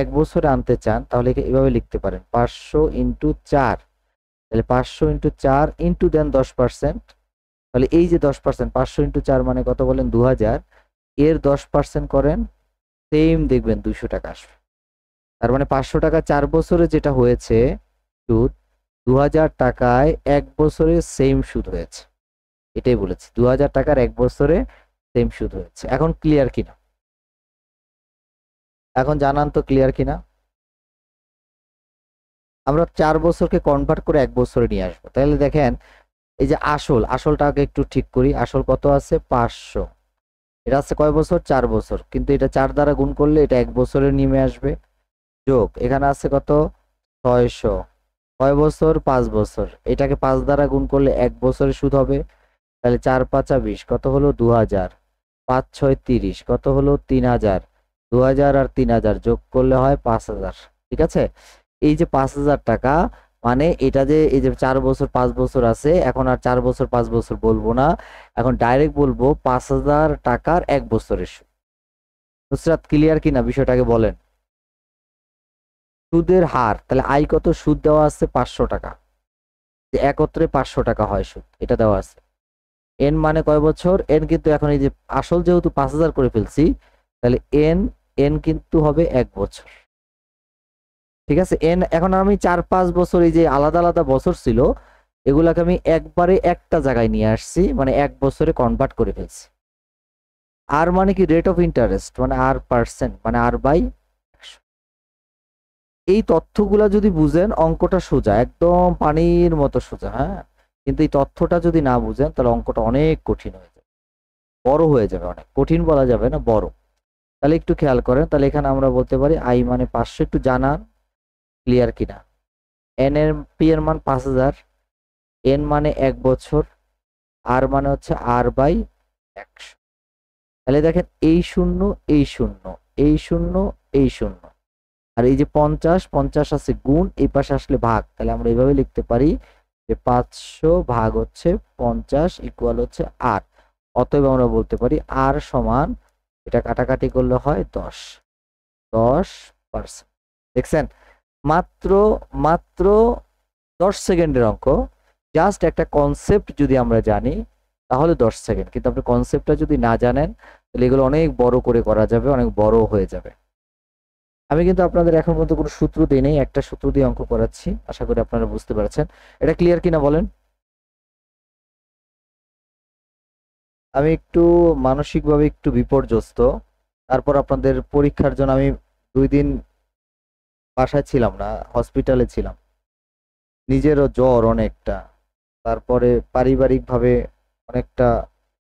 1 বছরে আনতে চান তাহলে এভাবে লিখতে পারেন 500 ইন্টু 4, তাহলে 500 ইন্টু 4 ইন্টু দেন 10%, তাহলে এই যে 10%, 500 ইন্টু 4 মানে কত বলেন? 2000, এর 10% করেন, সেম দেখবেন 200 টাকা আসবে। তার মানে 500 টাকা 4 বছরে যেটা হয়েছে সুদ, 2000 টাকায় 1 বছরে সেম সুদ হয়েছে। এটাই বলেছি, 2000 টাকার 1 বছরে সেম সুদ হয়েছে। এখন ক্লিয়ার কিনা? এখন জানান তো ক্লিয়ার কিনা? আমরা 4 বছরকে কনভার্ট করে 1 বছরে নিয়ে আসবো। তাহলে দেখেন এই যে আসলটাকে একটু ঠিক করি। আসল কত আছে? 500। এটা আছে কয় বছর? 4 বছর, কিন্তু এটা 4 দ্বারা গুণ করলে এটা 1 বছরে নেমে আসবে। যোগ এখানে আছে কত? 600। কয় বছর? 5 বছর। এটাকে 5 দ্বারা গুণ করলে 1 বছরে সুদ হবে। তাহলে 4 পাঁচা 20, কত হলো? 2000। 5 6 30, কত হলো? 3000। 2000 আর 3000 যোগ করলে হয় 5000। ঠিক আছে? এই যে 5000 টাকা, মানে এটা যে এই যে 4 বছর 5 বছর আছে, এখন আর 4 বছর 5 বছর বলবো না, এখন ডাইরেক্ট বলবো 5000 টাকার 1 বছরের সুদ। নুসরাত ক্লিয়ার কিনা বিষয়টাকে বলেন? সুদের হার, তাহলে আই কত? সুদ দেওয়া আছে 500 টাকা, যে একত্রে 500 টাকা হয় সুদ, এটা দেওয়া আছে। এন মানে কয় বছর? এন কিন্তু এখন এই যে আসল যেহেতু 5000 করে ফেলছি, তাহলে এন এন কিন্তু হবে 1 বছর। ঠিক আছে? এন এখন আমি 4-5 বছর, এই যে আলাদা আলাদা বছর ছিল, এগুলাকে আমি একবারে একটা জায়গায় নিয়ে আসছি, মানে 1 বছরে কনভার্ট করে ফেলছি। আর মানে কি? রেট অফ ইন্টারেস্ট, মানে আর পার্সেন্ট, মানে আর বাই 100। এই তথ্যগুলা যদি বুঝেন অঙ্কটা সোজা, একদম পানির মতো সোজা, হ্যাঁ? কিন্তু এই তথ্যটা যদি না বুঝেন তাহলে অঙ্কটা অনেক কঠিন হয়ে যাবে, বড় হয়ে যাবে। অনেক কঠিন বলা যাবে না, বড়। তাহলে একটু খেয়াল করেন, তাহলে এখানে আমরা বলতে পারি আই মানে 500, একটু জানান ক্লিয়ার কিনা। এন এর পি এর মান 5000, এন মানে 1 বছর, আর মানে হচ্ছে আর বাই 100। তাহলে দেখেন এই শূন্য, এই শূন্য, এই শূন্য, এই শূন্য, আর এই যে 50, 50 আছে গুণ, এই পাশে আসলে ভাগ। তাহলে আমরা এইভাবে লিখতে পারি যে 500 ভাগ হচ্ছে 50 ইকুয়াল হচ্ছে আর। অতএব আমরা বলতে পারি আর সমান, এটা কাটাকাটি করলে হয় 10%। দেখছেন? মাত্র মাত্র 10 সেকেন্ডের অঙ্ক। জাস্ট একটা কনসেপ্ট যদি আমরা জানি তাহলে 10 সেকেন্ড, কিন্তু আপনি কনসেপ্টটা যদি না জানেন তাহলে এগুলো অনেক বড় করে করা যাবে, অনেক বড় হয়ে যাবে। আমি কিন্তু আপনাদের এখন পর্যন্ত কোনো সূত্র দিই নেই, একটা সূত্র দিয়ে অঙ্ক করাচ্ছি, আশা করি আপনারা বুঝতে পারছেন। এটা ক্লিয়ার কিনা বলেন? আমি একটু মানসিকভাবে একটু বিপর্যস্ত। তারপর আপনাদের পরীক্ষার জন্য আমি 2 দিন বাসায় ছিলাম না, হসপিটালে ছিলাম। নিজেরও জ্বর অনেকটা, তারপরে পারিবারিকভাবে অনেকটা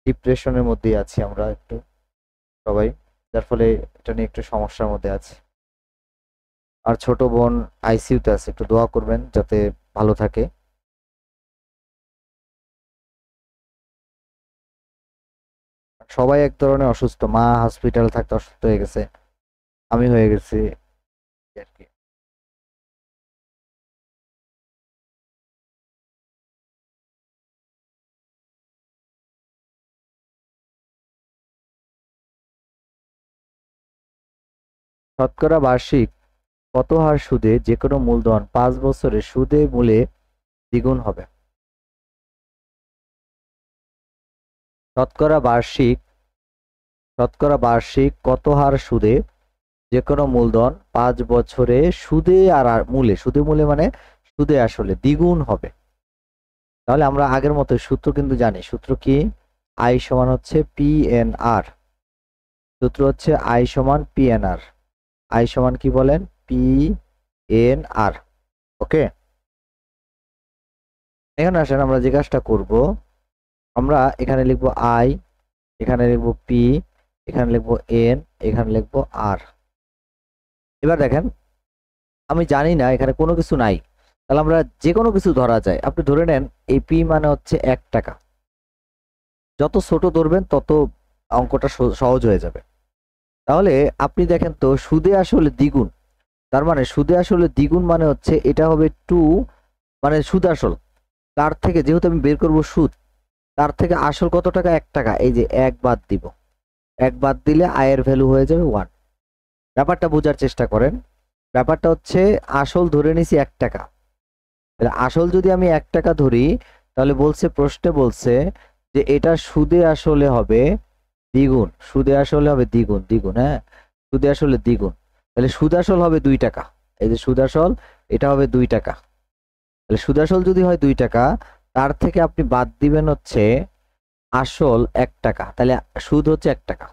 ডিপ্রেশনের মধ্যেই আছি আমরা একটু সবাই, যার ফলে এটা নিয়ে একটু সমস্যার মধ্যে আছি। আর ছোট বোন আইসিইউতে আছে, একটু দোয়া করবেন যাতে ভালো থাকে। সবাই এক ধরনের অসুস্থ, মা হসপিটাল থাকতে অসুস্থ হয়ে গেছে, আমি হয়ে গেছি আর কি। শতকরা বার্ষিক কত হার সুদে যে কোনো মূলধন 5 বছরে সুদে মূলে দ্বিগুণ হবে? শতকরা বার্ষিক কত হার সুদে যে কোনো মূলধন 5 বছরে সুদে আর মূলে, সুদে মূলে মানে সুদে আসলে দ্বিগুণ হবে? তাহলে আমরা আগের মতো সূত্র কিন্তু জানি। সূত্র কি? আই সমান হচ্ছে পি এন আর। সূত্র হচ্ছে আই সমান পি এন আর। আই সমান কি বলেন? পি এন আর। ওকে, এখানে আসেন আমরা যে কাজটা করব, আমরা এখানে লিখবো আই, এখানে লিখবো পি, এখানে লিখবো এন, এখানে লিখবো আর। এবার দেখেন, আমি জানি না, এখানে কোনো কিছু নাই, তাহলে আমরা যে কোনো কিছু ধরা যায়। আপনি ধরে নেন এই পি মানে হচ্ছে 1 টাকা। যত ছোট ধরবেন তত অঙ্কটা সহজ হয়ে যাবে। তাহলে আপনি দেখেন তো, সুদে আসলে দ্বিগুণ, তার মানে সুদে আসলে দ্বিগুণ মানে হচ্ছে এটা হবে 2, মানে সুদ আসল। তার থেকে যেহেতু আমি বের করব সুদ, তার থেকে আসল কত টাকা? 1 টাকা। এই যে 1 বাদ দিব, 1 বাদ দিলে আয়ের ভ্যালু হয়ে যাবে 1। ব্যাপারটা বোঝার চেষ্টা করেন। ব্যাপারটা হচ্ছে আসল ধরে নিছি 1 টাকা। তাহলে আসল যদি আমি 1 টাকা ধরি, তাহলে বলছে, প্রশ্নে বলছে যে এটা সুদে আসলে হবে দ্বিগুণ। সুদে আসলে হবে দ্বিগুণ, দ্বিগুণ, হ্যাঁ, সুদে আসলে দ্বিগুণ। তাহলে সুদ আসল হবে 2 টাকা। এই যে সুদ আসল, এটা হবে 2 টাকা। তাহলে সুদ আসল যদি হয় 2 টাকা, তার থেকে আপনি বাদ দিবেন হচ্ছে আসল 1 টাকা, তাহলে সুদ হচ্ছে 1 টাকা।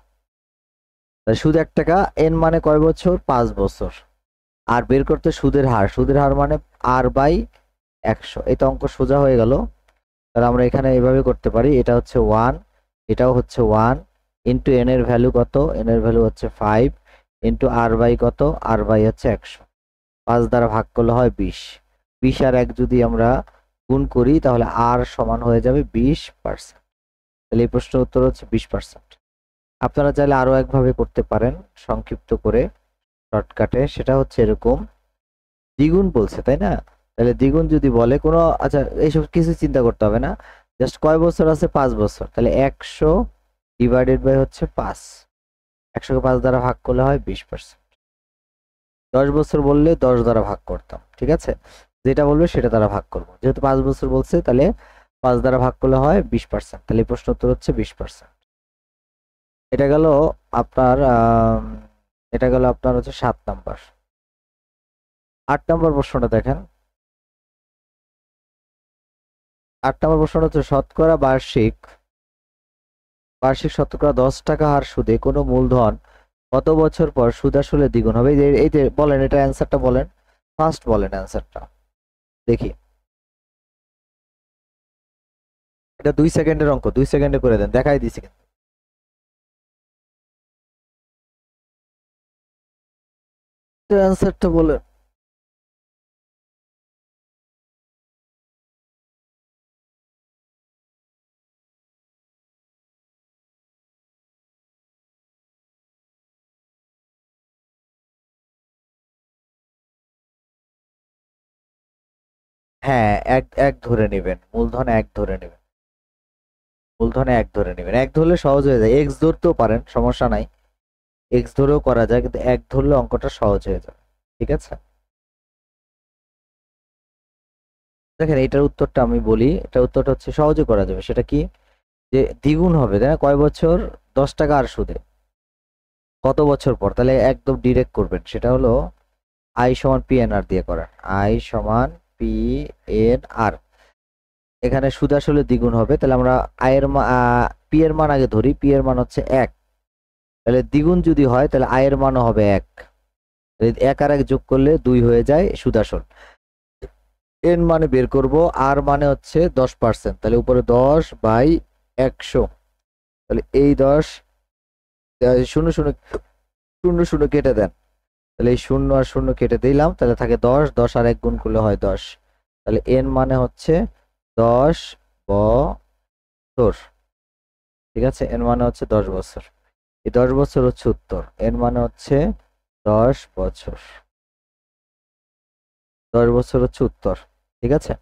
তাহলে সুদ 1 টাকা, এন মানে কয় বছর? 5 বছর। আর বের করতে সুদের হার, সুদের হার মানে আর বাই 100। এই তো অঙ্ক সোজা হয়ে গেল। তাহলে আমরা এখানে এভাবে করতে পারি, এটা হচ্ছে 1, এটাও হচ্ছে 1, ইন্টু এন এর ভ্যালু কত? এন এর ভ্যালু হচ্ছে 5, ইন্টু আর বাই কত? আর বাই হচ্ছে 100। 5 দ্বারা ভাগ করলে হয় 20। 20 আর 1 যদি আমরা গুণ করি, তাহলে আর সমান হয়ে যাবে 20%। তাহলে এই প্রশ্নের উত্তর হচ্ছে 20%। আপনারা চাইলে আরো একভাবে করতে পারেন, সংক্ষিপ্ত করে, শর্টকাটে। সেটা হচ্ছে এরকম, দ্বিগুণ বলছে তাই না? তাহলে দ্বিগুণ যদি বলে কোনো, আচ্ছা এইসব কিছু চিন্তা করতে হবে না, জাস্ট কয় বছর আছে? 5 বছর। তাহলে 100 ডিভাইডেড বাই হচ্ছে 5, 100কে 5 দ্বারা ভাগ করলে হয় 20%। 10 বছর বললে 10 দ্বারা ভাগ করতাম, ঠিক আছে? যেটা বলবে সেটা দ্বারা ভাগ করব, যেহেতু 5 বছর বলছে, তাহলে 5 দ্বারা ভাগ করলে হয় 20%। তাহলে এই প্রশ্ন উত্তর হচ্ছে 20%। এটা গেল আপনার এটা গেল আপনার হচ্ছে 7 নাম্বার। 8 নাম্বার প্রশ্নটা দেখেন। 8 নাম্বার প্রশ্নটা হচ্ছে শতকরা বার্ষিক শতকরা 10 টাকা হার সুদে কোনো মূলধন কত বছর পর সুদ আসলে দ্বিগুণ হবে? এই যে বলেন, এটা অ্যান্সারটা বলেন, ফার্স্ট বলেন অ্যান্সারটা দেখি। এটা 2 সেকেন্ডের অঙ্ক, 2 সেকেন্ডে করে দেন, দেখাই দিছি কিন্তু। অ্যান্সারটা বলেন। হ্যাঁ, এক এক ধরে নেবেন, মূলধন এক ধরে নেবেন, মূলধনে এক ধরে নেবেন। এক ধরলে সহজ হয়ে যায়, এক্স ধরতেও পারেন, সমস্যা নাই, এক্স ধরেও করা যায়, কিন্তু এক ধরলে অঙ্কটা সহজ হয়ে যাবে, ঠিক আছে? দেখেন এটার উত্তরটা আমি বলি, এটার উত্তরটা হচ্ছে সহজে করা যাবে। সেটা কি? যে দ্বিগুণ হবে, তাই না? কয় বছর? 10 টাকা আর সুদে। কত বছর পর, তাহলে একদম ডিরেক্ট করবেন, সেটা হলো আই সমান পি এন আর দিয়ে করেন। আই সমান পি এন আর, এখানে সুদ আসলে দ্বিগুণ হবে, তাহলে আমরা আয়ের পি এর মান আগে ধরি, পি এর মান হচ্ছে 1, তাহলে দ্বিগুণ যদি হয় তাহলে আয়ের মানও হবে 1, 1 আর 1 যোগ করলে 2 হয়ে যায় সুদ আসল। এন মানে বের করব, আর মানে হচ্ছে 10%, তাহলে উপরে 10/100, তাহলে এই 10 শূন্য শূন্য শূন্য শূন্য কেটে দেন, তাহলে এই শূন্য আর শূন্য কেটে দিলাম, তাহলে থাকে 10, 10 আর 1 গুণ করলে হয় 10, তাহলে এন মানে হচ্ছে 10 বছর। ঠিক আছে, এন মানে হচ্ছে 10 বছর, এই 10 বছর হচ্ছে উত্তর, এন মানে হচ্ছে 10 বছর, 10 বছর হচ্ছে উত্তর। ঠিক আছে,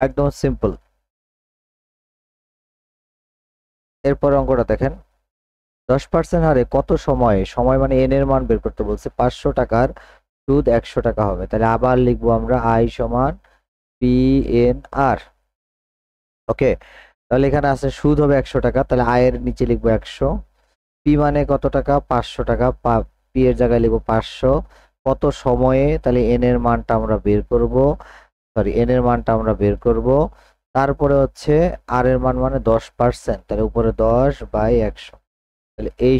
একদম সিম্পল। এরপর অঙ্কটা দেখেন, 10% হারে কত সময়ে, সময় মানে এন এর মান বের করতে বলছে, 500 টাকার সুদ 100 টাকা হবে, তাহলে আবার লিখবো আমরা আই সমান পি এন আর। ওকে, তাহলে এখানে আছে সুদ হবে 100 টাকা, তাহলে আয়ের নিচে লিখবো 100, পি মানে কত টাকা, 500 টাকা, পি এর জায়গায় লিখবো 500, কত সময়ে, তাহলে এন এর মানটা আমরা বের করব, সরি এন এর মানটা আমরা বের করব, তারপরে হচ্ছে আর এর মান মানে 10%, তাহলে উপরে 10/100, তাহলে এই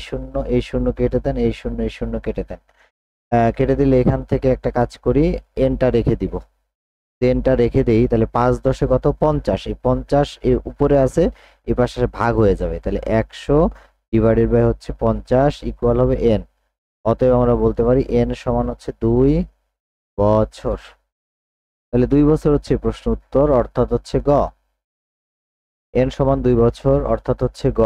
শূন্য কেটে দেন, এই শূন্য কেটে দেন, কেটে দিলে এখান থেকে একটা কাজ করি, এনটা রেখে দিব, এনটা রেখে দেই, তাহলে 5×10 কত, 50, এই 50 এর উপরে আছে, এই পাশে ভাগ হয়ে যাবে, তাহলে 100 ডিভাইডেড বাই হচ্ছে 50 ইকুয়াল হবে এন। অতএব আমরা বলতে পারি এন সমান হচ্ছে 2 বছর, তাহলে 2 বছর হচ্ছে প্রশ্ন উত্তর, অর্থাৎ হচ্ছে গ। এন সমান 2 বছর, অর্থাৎ হচ্ছে গ,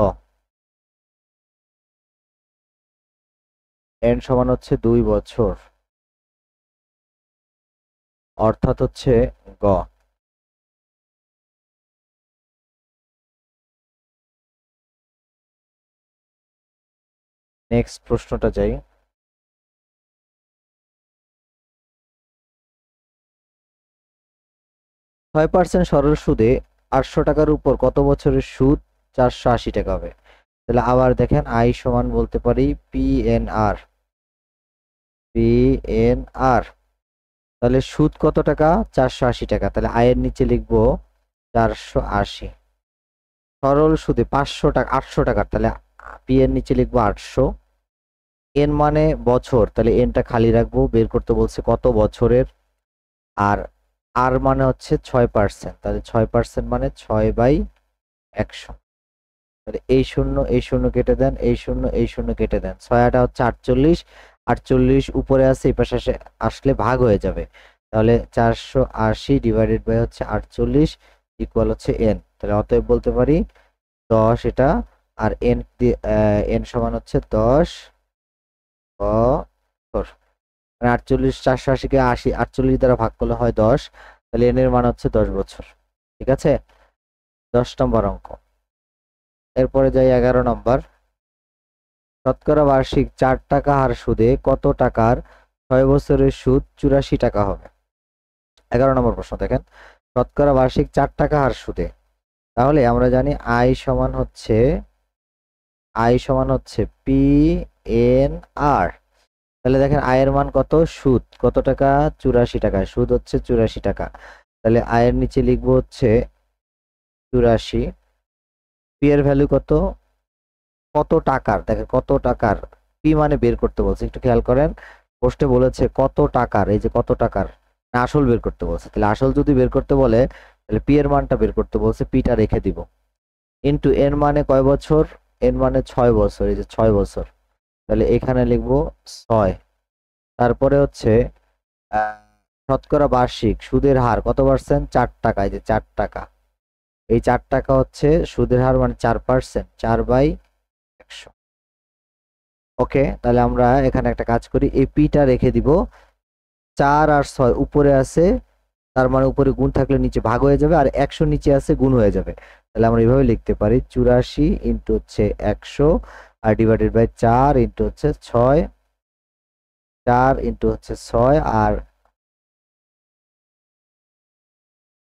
এন সমান হচ্ছে 2 বছর, অর্থাৎ হচ্ছে গ। নেক্সট প্রশ্নটা যাই, 6% সরল সুদে 800 টাকার উপর কত বছরের সুদ 480 টাকা হবে, তাহলে আবার দেখেন আই সমান বলতে পারি পি এন আর, পি এন আর, তাহলে সুদ কত টাকা, 480 টাকা, তাহলে আয়ের নিচে লিখবো 480, সরল সুদে 500 টাকা, 800 টাকার, তাহলে পি এর নিচে লিখবো 800, এন মানে বছর, তাহলে এনটা খালি রাখবো, বের করতে বলছে কত বছরের, আর আর মানে হচ্ছে 6%, তাহলে 6% মানে 6/100, তাহলে এই শূন্য কেটে দেন, এই শূন্য কেটে দেন, 6 হচ্ছে 48, 48 উপরে আছে, এই পাশে আসলে ভাগ হয়ে যাবে, তাহলে 480 ডিভাইডেড বাই হচ্ছে 48 ইকুয়াল হচ্ছে এন, তাহলে অতএব বলতে পারি 10 এটা, আর এন এন সমান হচ্ছে 10 বছর, মানে 48, 480-কে 48 দ্বারা ভাগ করলে হয় 10, তাহলে এন এর মান হচ্ছে 10 বছর। ঠিক আছে, 10 নম্বর অঙ্ক। এরপরে যাই 11 নম্বর, শতকরা বার্ষিক 4 টাকা হার সুদে কত টাকার 6 বছরের সুদ 84 টাকা হবে। 11 নম্বর প্রশ্ন দেখেন, শতকরা বার্ষিক 4 টাকা হার সুদে, তাহলে আমরা জানি আই সমান হচ্ছে পি এন আর, তাহলে দেখেন আয়ের মান কত, সুদ কত টাকা, 84 টাকা, সুদ হচ্ছে 84 টাকা, তাহলে আয়ের নিচে লিখবো হচ্ছে 84, পি এর ভ্যালু কত, কত টাকার, দেখেন কত টাকার, পি মানে বের করতে বলছে, একটু খেয়াল করেন, পোস্টে বলেছে কত টাকার, এই যে কত টাকার, না আসল বের করতে বলছে, তাহলে আসল যদি বের করতে বলে তাহলে পি এর মানটা বের করতে বলছে, পিটা রেখে দিব, ইন্টু এন মানে কয় বছর, এন মানে 6 বছর, এই যে 6 বছর, তাহলে এখানে লিখবো 6, তারপরে হচ্ছে আহ, শতকরা বার্ষিক সুদের হার কত পার্সেন্ট, 4 টাকা, এই যে 4 টাকা, এই 4 টাকা হচ্ছে সুদের হার মানে 4%, 4/100। ওকে, তাহলে আমরা এখানে একটা কাজ করি, এই পিটা রেখে দিব, 4 আর 6 উপরে আছে, তার মানে উপরে গুণ থাকলে নিচে ভাগ হয়ে যাবে, আর 100 নিচে আছে গুণ হয়ে যাবে, তাহলে আমরা এইভাবে লিখতে পারি 84 ইন্টু হচ্ছে 100 আর ডিভাইডেড বাই 4 ইন্টু হচ্ছে 6, 4 ইন্টু হচ্ছে 6, আর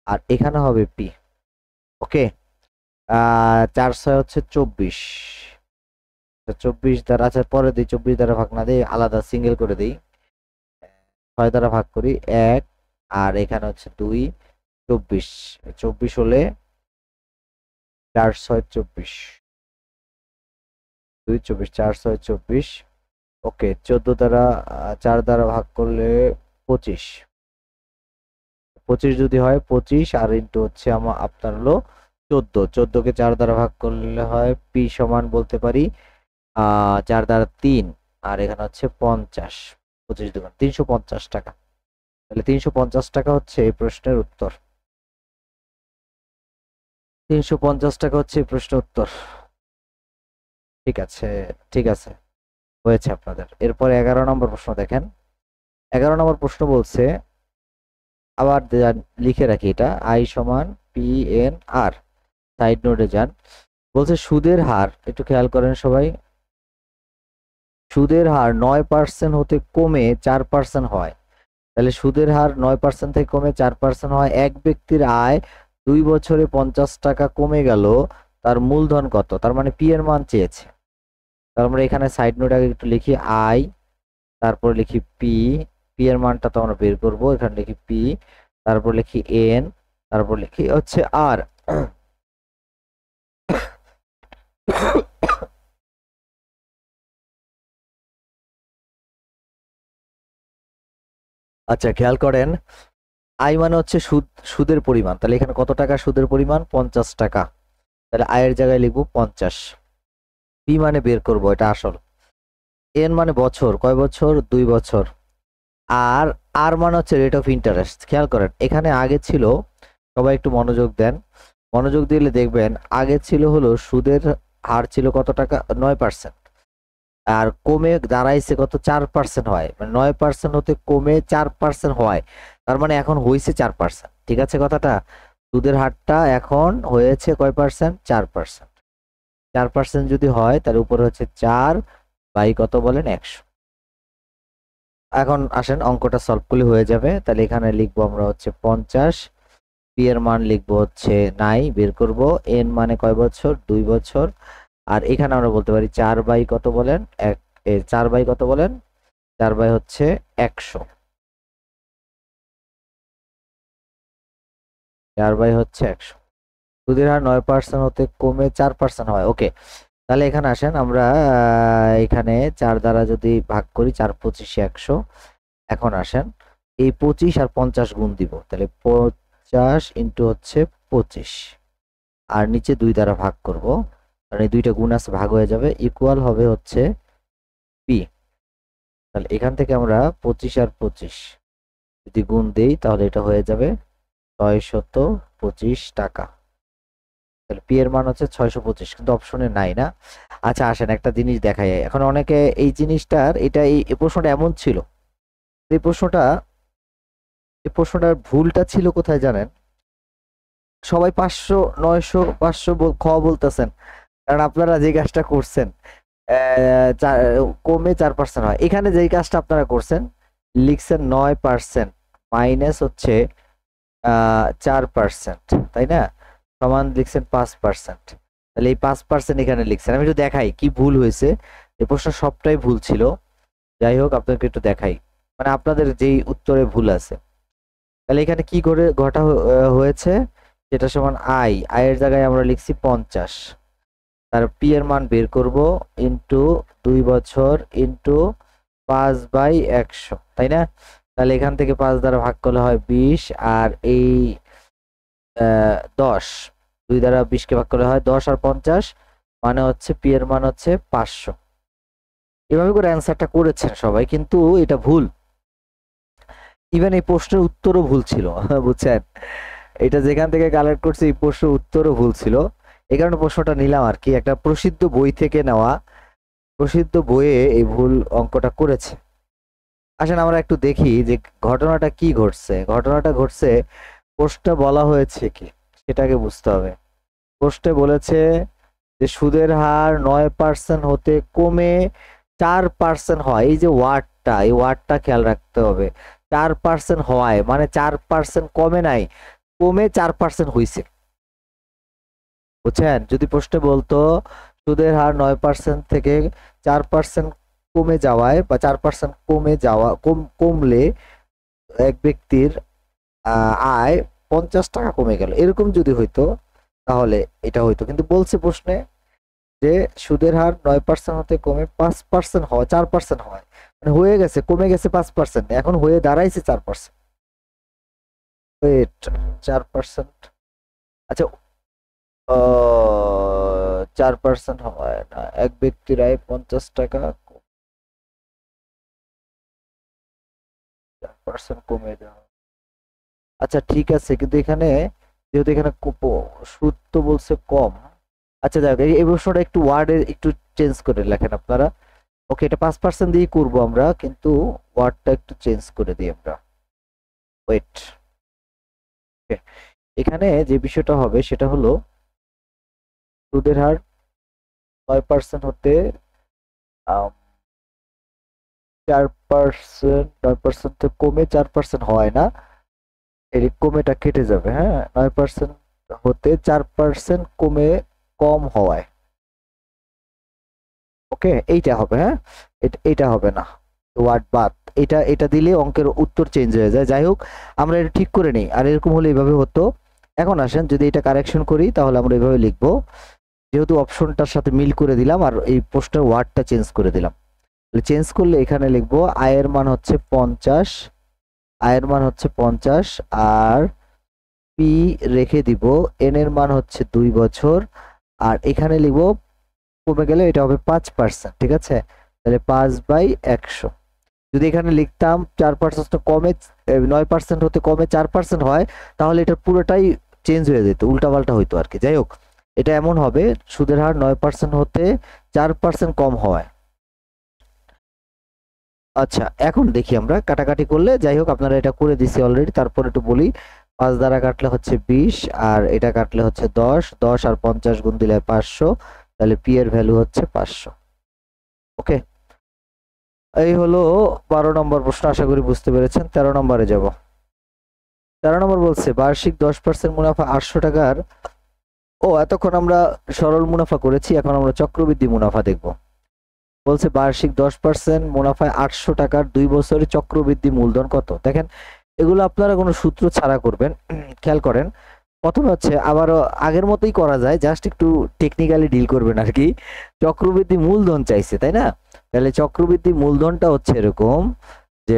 আর এখানে হবে পি। ওকে, 4 6 হচ্ছে 24, 24 দ্বারা, আচ্ছা পরে দিই, 24 দ্বারা ভাগ না দিই, আলাদা সিঙ্গেল করে দিই, 6 দ্বারা ভাগ করি 1, আর এখানে হচ্ছে 2, 24, 24 হলে 4 6 24, 2 24, 4 6 24, ওকে 14 দ্বারা 4 দ্বারা ভাগ করলে 25, 25 যদি হয় 25, আর ইন্টু হচ্ছে আপনার হলো 14, 14 কে 4 দ্বারা ভাগ করলে হয় পি সমান বলতে পারি 4 দ্বারা 3, আর এখানে হচ্ছে 50, 25 দুগুণ 350 টাকা। তাহলে 350 টাকা হচ্ছে এই প্রশ্নের উত্তর। 350 টাকা হচ্ছে এই প্রশ্নের উত্তর। ঠিক আছে, ঠিক আছে, হয়েছে আপনাদের। এরপরে 11 নম্বর প্রশ্ন দেখেন। 11 নম্বর প্রশ্ন বলছে, আবার লিখে রাখি এটা, আই সমান পি এন আর, সাইড নোটে যান। বলছে সুদের হার, একটু খেয়াল করেন সবাই, সুদের হার 9% হতে কমে 4% হয়। তাহলে সুদের হার 9% থেকে কমে 4% হয়। এক ব্যক্তির আয় 2 বছরে 50 টাকা কমে গেল, তার মূলধন কত? তার মানে পি এর মান চেয়েছে। তার আমরা এখানে সাইড নোট আগে একটু লিখি আই, তারপর লিখি পি, পি এর মানটা তো আমরা বের করবো, এখানে লিখি পি, তারপর লিখি এন, তারপর লিখি হচ্ছে আর। আচ্ছা খেয়াল করেন, আই মানে হচ্ছে সুদ, সুদের পরিমাণ। তাহলে এখানে কত টাকা সুদের পরিমাণ? 50 টাকা। তাহলে আয়ের জায়গায় লিখবো 50। পি মানে বের করব, এটা আসল। এন মানে বছর, কয় বছর? 2 বছর। আর আর মানে হচ্ছে রেট অফ ইন্টারেস্ট। খেয়াল করেন এখানে আগে ছিল, সবাই একটু মনোযোগ দেন, মনোযোগ দিলে দেখবেন আগে ছিল হলো সুদের হার ছিল কত টাকা? 9%। আর কমে দাঁড়াইছে কত? 4% হয়, মানে 9% হতে কমে 4% হয়। তার মানে এখন হয়েছে 4%। ঠিক আছে কথাটা? সুদের হারটা এখন হয়েছে কয় পার্সেন্ট? 4%। 4% যদি হয় তার উপরে হচ্ছে 4 বাই কত বলেন? 100। এখন আসেন অঙ্কটা সলভ করলে হয়ে যাবে। তাহলে এখানে লিখবো আমরা হচ্ছে 50, পি এর মান লিখবো হচ্ছে নাই, বের করব, এন মানে কয় বছর? 2 বছর। আর এখানে আমরা বলতে পারি 4 বাই কত বলেন? 4 বাই কত বলেন? 4 বাই হচ্ছে 100। 4 বাই হচ্ছে 100। সুদের হার 9% হতে কমে 4% হয়। ওকে, তাহলে এখানে আসেন আমরা এখানে 4 দ্বারা যদি ভাগ করি, 4 25 100। এখন আসেন এই 25 আর 50 গুণ দিব, তাহলে 50 ইন্টু হচ্ছে 25, আর নিচে 2 দ্বারা ভাগ করব, কারণ এই দুইটা গুণ আছে, ভাগ হয়ে যাবে, ইকুয়াল হবে হচ্ছে পি। তাহলে এখান থেকে আমরা 25 আর 25 যদি গুণ দেই তাহলে এটা হয়ে যাবে 625 টাকা। তাহলে পি এর মান হচ্ছে 625, কিন্তু অপশনে নাই না। আচ্ছা আসেন একটা জিনিস দেখাই। এখন অনেকে এই জিনিসটার, এটা এই প্রশ্নটা এমন ছিল, এই প্রশ্নটার ভুলটা ছিল কোথায় জানেন? সবাই 500 900 500 খ বলতেছেন, কারণ আপনারা যে কাজটা করছেন কমে 4% হয়। এখানে যেই কাজটা আপনারা করছেন, লিখছেন 9% মাইনাস হচ্ছে 4%, তাই না? সমান লিখছেন 5%। তাহলে এই 5% এখানে লিখছেন। আমি একটু দেখাই কি ভুল হয়েছে। এই প্রশ্ন সবটাই ভুল ছিল, যাই হোক আপনাকে একটু দেখাই, মানে আপনাদের যেই উত্তরে ভুল আছে। তাহলে এখানে কি করে হয়েছে, যেটা সমান আই, আয়ের জায়গায় আমরা লিখছি 50, তার পি এর মান বের করব, ইন্টু 2 বছর ইন্টু 5 বাই 100, তাই না? তাহলে এখান থেকে 5 দ্বারা ভাগ করলে হয় 20, আর এই 10, 2 দ্বারা 20 কে ভাগ করলে হয় 10 আর 50, মানে হচ্ছে পি এর মান হচ্ছে 500। এভাবে করে অ্যান্সারটা করেছেন সবাই, কিন্তু এটা ভুল। ইভেন এই প্রশ্নের উত্তরও ভুল ছিল, বুঝছেন? এটা যেখান থেকে কালেক্ট করছে এই প্রশ্নের উত্তরও ভুল ছিল। এই কারণে প্রশ্নটা নিলাম আর কি, একটা প্রসিদ্ধ বই থেকে নেওয়া, প্রসিদ্ধ বইয়ে এই ভুল অঙ্কটা করেছে। আসেন আমরা একটু দেখি যে ঘটনাটা কি ঘটছে। ঘটনাটা ঘটছে, প্রশ্নে বলা হয়েছে কি সেটাকে বুঝতে হবে। প্রশ্নে বলেছে যে সুদের হার 9% হতে কমে 4% হয়। এই যে ওয়ার্ডটা, এই ওয়ার্ডটা খেয়াল রাখতে হবে। 4% হয় মানে 4% কমে নাই, কমে 4% হয়েছে। বুঝছেন? যদি প্রশ্নে বলতো সুদের হার 9% থেকে 4% কমে যাওয়ায় বা 4% কমলে এক ব্যক্তির আয় 50 টাকা কমে গেল, এরকম যদি হইতো তাহলে এটা হইতো। কিন্তু বলছে প্রশ্নে যে সুদের হার 9% হতে কমে 5% হয়, 4% হয়, মানে হয়ে গেছে, কমে গেছে 5%, এখন হয়ে দাঁড়াইছে 4%। ওয়েট, 4%, আচ্ছা 4% হয় না, এক ব্যক্তির আয় 50 টাকা, 4% কমে যাওয়া, আচ্ছা ঠিক আছে, কিন্তু এখানে যেহেতু এখানে সুদ তো বলছে কম, আচ্ছা যাক এই প্রশ্নটা একটু ওয়ার্ডের একটু চেঞ্জ করে লেখেন আপনারা। ওকে, এটা 5% দিয়ে করবো আমরা, কিন্তু ওয়ার্ডটা একটু চেঞ্জ করে দিই আমরা। ওয়েট, এখানে যে বিষয়টা হবে সেটা হলো সুদের হার 9% হতে 4%, 9% তো কমে 4% হয় না, এই কমেটা কেটে যাবে, হ্যাঁ, 9% হতে 4% কমে কম হওয়ায়, ওকে এইটা হবে, হ্যাঁ, এটা হবে না, ওয়ার্ড বাদ, এটা এটা দিলে অঙ্কের উত্তর চেঞ্জ হয়ে যায়। যাই হোক, আমরা এটা ঠিক করে নিই, আর এরকম হলে এইভাবে হতো। এখন আসেন যদি এটা কারেকশন করি তাহলে আমরা এইভাবে লিখবো, যেহেতু অপশনটার সাথে মিল করে দিলাম আর এই পোস্টার ওয়ার্ডটা চেঞ্জ করে দিলাম, চেঞ্জ করলে এখানে লিখবো আয়ের মান হচ্ছে 50, আয়ের মান হচ্ছে 50, আর পি রেখে দিব, এন এর মান হচ্ছে 2 বছর, আর এখানে লিখবো কমে গেলে এটা হবে 5%, ঠিক আছে, তাহলে 5/100। যদি এখানে লিখতাম 4% কমে 9% হতে কমে 4% হয়, তাহলে এটা পুরোটাই চেঞ্জ হয়ে যেত, উল্টাপাল্টা হইতো আর কি। যাই হোক, এটা এমন হবে সুদের হার 9% হতে 4% কম হয়। আচ্ছা এখন দেখি আমরা কাটাকাটি করলে, যাই হোক আপনারা এটা করে দিছি অলরেডি, তারপর একটু বলি। 5 দ্বারা কাটলে হচ্ছে 20, আর এটা কাটলে হচ্ছে 10, 10 আর 50 গুণ দিলে 500, তাহলে পি এর ভ্যালু হচ্ছে 500। ওকে, এই হলো 12 নম্বর প্রশ্ন, আশা করি বুঝতে পেরেছেন। 13 নম্বরে যাব। 13 নম্বর বলছে বার্ষিক 10% মুনাফা 800 টাকার, এতক্ষণ আমরা সরল মুনাফা করেছি, এখন আমরা চক্রবৃদ্ধি মুনাফা দেখব। বলছে বার্ষিক 10% মুনাফায় 800 টাকার 2 বছরের চক্রবৃদ্ধি মূলধন কত। দেখেন এগুলো আপনারা কোনো সূত্র ছাড়া করবেন, খেয়াল করেন। প্রথমে হচ্ছে আবারও আগের মতোই করা যায়, জাস্ট একটু টেকনিক্যালি ডিল করবেন আর কি। চক্রবৃদ্ধি মূলধন চাইছে, তাই না? তাহলে চক্রবৃদ্ধি মূলধনটা হচ্ছে এরকম যে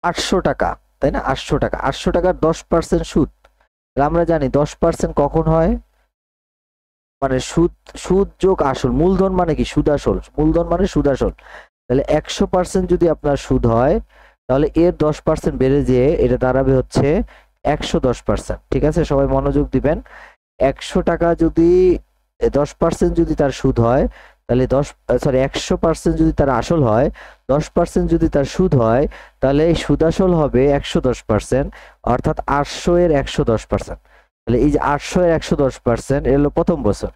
800 টাকা, তাই না? 800 টাকা, 800 টাকার 10% সুদ। আমরা জানি 10% কখন হয়, মানে সুদ, সুদ যোগ আসল, মূলধন মানে কি সুদ আসল, মূলধন মানে সুদ আসল। তাহলে 100% যদি আপনার সুদ হয়, তাহলে এর 10% বেড়ে যেয়ে এটা দাঁড়াবে হচ্ছে 110%। ঠিক আছে, সবাই মনোযোগ দিবেন। 100 টাকা যদি 10% যদি তার সুদ হয়, তাহলে 100% যদি তার আসল হয়, 10% যদি তার সুদ হয়, তাহলে এই সুদ আসল হবে 110%, অর্থাৎ 800 এর 110%। তাহলে এই যে 800 এর 110% এর হলো প্রথম বছর।